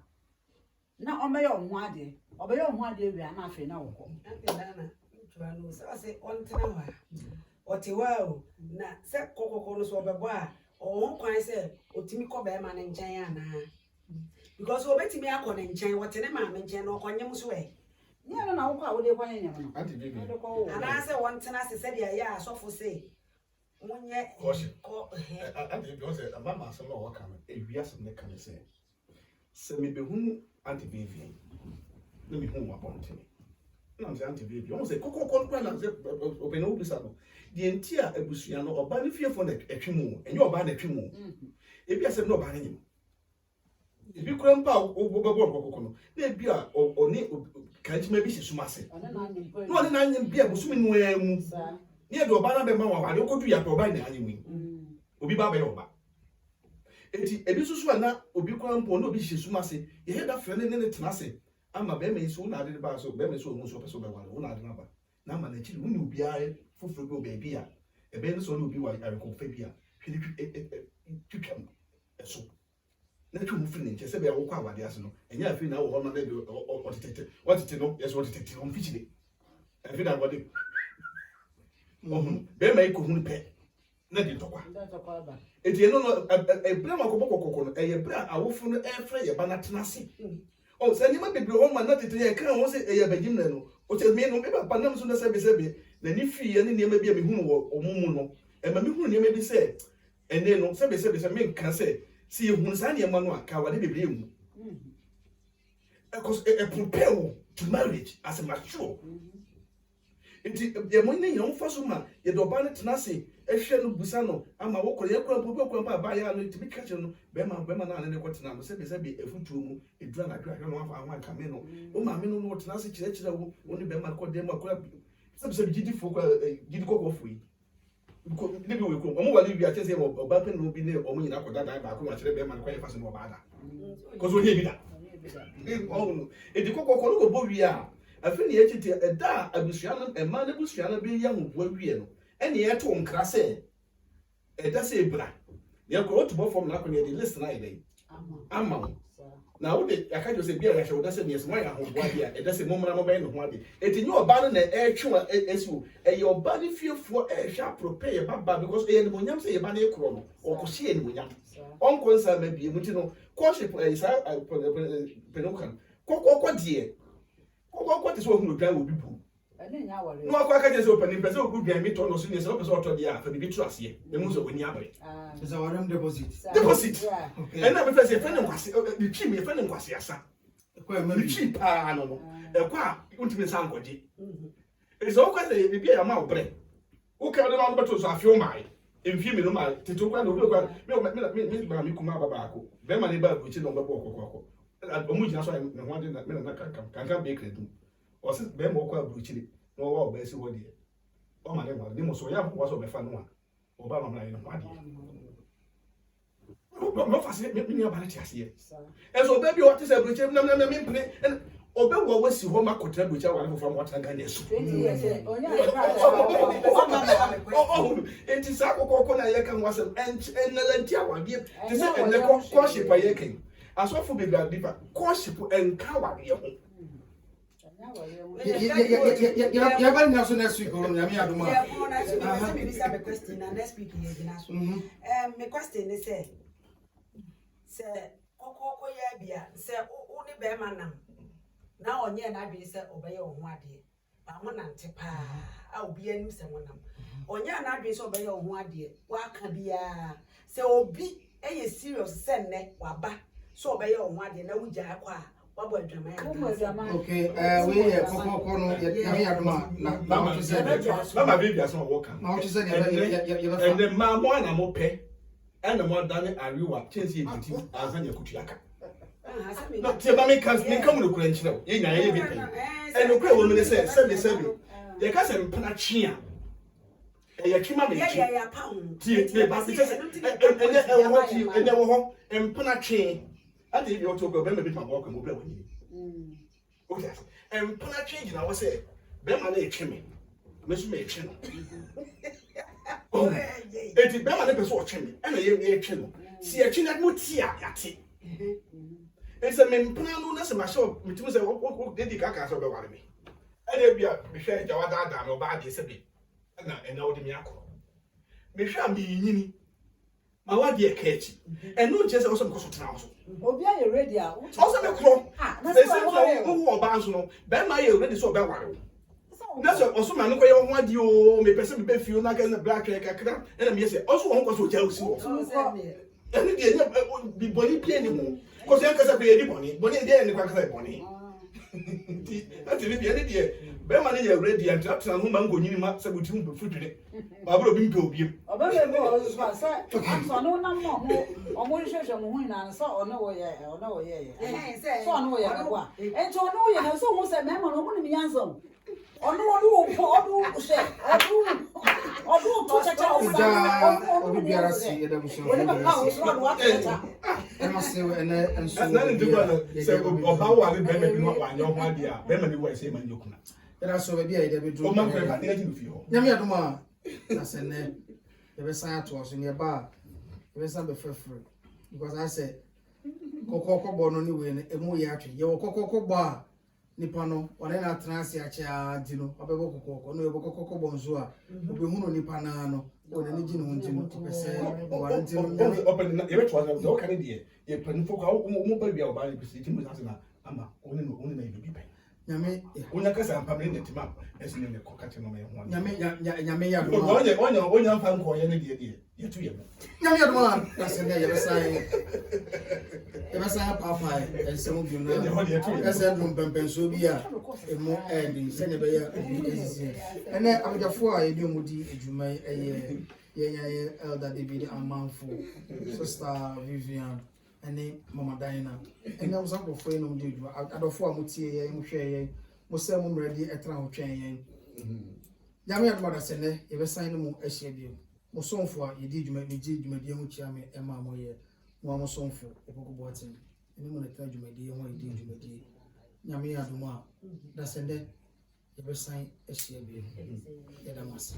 na omeyo ho ade obeyo ho ade wi na afi na woko dana tuwa no se ontena wa otiwa o na se kokoko no so obebo a o kwan se otimi ko be ma ne nchen ana because obetimi akọ ne nchen wotene ma me nchen no konyem so e ni ana na woko a wode kwanye nyem no Auntie baby. ana se wontena se de ya asofo se munye ko Auntie baby say mama say no work am. E wi asem ne kan say. Se me be hu Auntie baby. No me hu wa bonte. Na say Auntie baby. O say kokoko kwa na say open no bisa no. The entire abusua no oba ne fie fo na atwemu. Enye oba na atwemu. E bi asem no oba na nyem. E bi kura mpa obebo kokoko no. Na e bi a oni kanjima bi sesuma se. No one na nyem bi abusumi no emu. Near the Obana be ma wa de ko du ya to ba na anyi obi ba be oba enti ebi susu na obi kwa mpo na obi hyesuma se ye head afre ne tena se ama be me so na de ba so be me so mu so person be wa na de na ba na ma na chi woni obi a foforo be obi bia e be no so na obi wa areko fa bia hwede twitwam eso na twu mu firi ne nche se be wo kwa awade ase no enya afi na wo ho na de otete no yes otete on fichide afi na body be mai ko hunu pe na di tokwa eti no ebre ma kokoko no eye bre awofo no efre ye ba na tenase o se ni ma bebre o ma na tete ye kan wo se eye bagim na no o se me no be ba panam so na sebe na ni fi ne nneɛma bi a mehunu wɔ ɔmo no ɛma mehunu nneɛma bi sɛ ɛne no sɛ me nka sɛ si ehunu saa nneɛma no a ka wade bebree mu because prepare to marriage as a mature nti yɛmo ne yɛn fa so ma yɛ dɔba ne tena se ehwɛ no busa no ama wo kɔ yɛ kɔ mpo ba ya no tibi kakyɛ no bɛma na ne kɔ tena no sɛ efutuo mu edura na dwa no afa anwa kame no o ma me no tena se kyerɛkyerɛ wo ne bɛma kɔ dem akɔ sɛ gidi fo gidi kɔ fo yi ko ne bi we ko omo wale wi akyɛ sɛ ɔba pɛ no bi ne ɔmo nyina kɔ dada ba ko ma kyerɛ bɛma no kɔ yɛ fa so no ɔba da ko so nie bi da edi kɔ no ko bo wi a afi ne yɛkyi te ɛda abusua no ɛma ne busua no bi yɛ ho bo wi no ɛne yɛto nkra sɛ ɛda sɛ ebra yɛ kɔ to bo form na kɔ ne de list na yɛ ama na wo de aka jo sɛ bia yɛ hwɛ wo da sɛ ne yɛsɛ mo yɛ ho bo ade a ɛda sɛ mo mra mo bɛn ne ho ade eti nye ɔba no na ɛtwe ɛsiwo ɛyɛ ɔba ne fiefo ɛhwɛ prepare yɛ baba because ɛyɛ ne monyam sɛ yɛ ba ne korɔ no ɔkɔhye yɛ ne monyam ɔnkɔ nsa ma bie mu ti no kɔhye ɛyisa penukan kɔkɔ die kɔkɔ te sɛ ɔhunu dwan wɔ bi bu no akɔ aka kyerɛ sɛ ɔpanin pɛ sɛ ɔgu dwan mi tɔ no so ne sɛ ɔpɛ sɛ ɔtɔ deɛ a fa bibi tu aseɛ ɛmu sɛ ɔni abere sɛ wɔrem deposit ɛna bɛfɛ sɛ yɛfɛ ne nkwase ne twi mi yɛfɛ ne nkwase asa ne twi paa no ɛkɔ a wontumi nsa nkɔgye ɛsɛ wokɔ sɛ bibi a yɛma wo berɛ woka wode no wobɛto so afew mae mfie mi no ma tete kwa na obi kwa me ba mi kuma baba ako be ma ne ba buchi no bebo kokoko omu jina so ne ho ade na me na kankan be kredu o se be mo kwa buchi no wa oba si wodi o ma ne ma ni mo so ya bo so be fa no a o ba ma na ye no ade no fa se me ni aba ti ase e so be bi o ti se buchi na me mpene obe wo wasi ho makotra buchi wa ne fo wata ga na su enti sa kokoko na ye kan wasem enelenti awade ti se eneko courtship aye kan asofo be bia diva courtship enka wade ho ya ba ni so next week on ya me adoma me bisa be question na next week ye gina so me question is say kokoko ya bia say wo ni be manam na onye na adwe say obeye wo ho ade ba mo nante pa a obi anim se wonam onye na adwe say obeye wo ho ade wa ka bia say obi eye serious say ne waba so obeye wo ho ade na wugya akwa wabo adwama ya okay we ye kokoko no ya me adoma na ma to say mama baby aso wo kan ma to say ya and the ma mo na mo pe and mo dane ariwa chense editi azanya kutuaka no tie ba me kan no kura nkyerɛ ye nya ye bi kan ɛno kura wo me say sɛbi ye ka sɛ mpana twe a ɛyɛ twima me twe ya pa ho tie me ba se ɛnyɛ wo ho mpana twe ade bi oto go be me bi ma bo ko mo bla wani okay mpana twe gina wo sɛ be ma na etwe me so me etwe no eti be ma na be so otwe me ɛna ye etwe no si etwe na mo tie a yate ese me mpana no na se ma show mitimi se wo dedi kaka so be ware me ene bia me hwe ja wada da no ba de se bi na ena wo de me akọ me hwe am yinyini ma wa de kachi eno je se wo so me ko so tena wo so obi aye ready a wo so me kro na se wo ba nso no be ma ye ready so be ware wo na so oso ma no ko ye ho ade o me pese me be fio na ga na black kakra ena me se oso wo ko so ja osi wo ene de nya bi boni pie ni ho ko se anka sa be di boni de ni kwa ka boni ti ati bi ene de be ma ne ye ready and atena ho ma ngonyini ma sa buti hu be fudure ba bro bi mpe obiem oba be bo so sa so no na mo omo hwehwe mo hu na so ono wo ye so ono wo ye be kwa ento ono wo ye na so hu se me ma no mo ni yanzo ono wo odu se odu to cha cha obi biara si ye da buso oni ba ka wo so no wa ka ma se ene enso na ne de ba se oba wa be be bi no wa nya ho ade a be ma ni wo se ma nyokuna era so be bia ye da be dro o ma ko ba ne ji fi ho nyame adoma na se ne ye be san ato so ne ba ye be san be frefre because I say kokoko bo no ni we ne emu ye atwe ye wo kokoko bo a nipa no one na transi acha di no obebo kokoko no ye kokoko bo nso a obehu no nipa na no o na ni gi no hunti no pese one ti no open ye be twa so ka ne de ye pan fo ka mo ba bia o ba ni pese ti mo sa na ama oni na ye bi pen nyame Unya kasa ampamre netima esi ne kokate no me ho. nyame ya do Onya mfa nko ye ne de yetu ye mo. nyame ya do ma kase ne yebesa papa ensem bi na kase dum pempenso bi a emu end se ne be ya ezisi ene abujafo a yedi omudi adwuma ye elder David Amanfo sister Vivian ene mama Diana ene wo sanko fo eno de adwuma adofo a mutie ye muhwe ye musa mu ready etra ho twen ye nyame ya do da se ne yebesa ne mu ahia bi musonfo a yedi adwuma ne ji adwuma de ho chia me ema mo ye mo musonfo ekoko boatin ene mu na tra adwuma de ho yedi adwuma de nyame ya do ma da se ne yebesa ahia bi ye da mas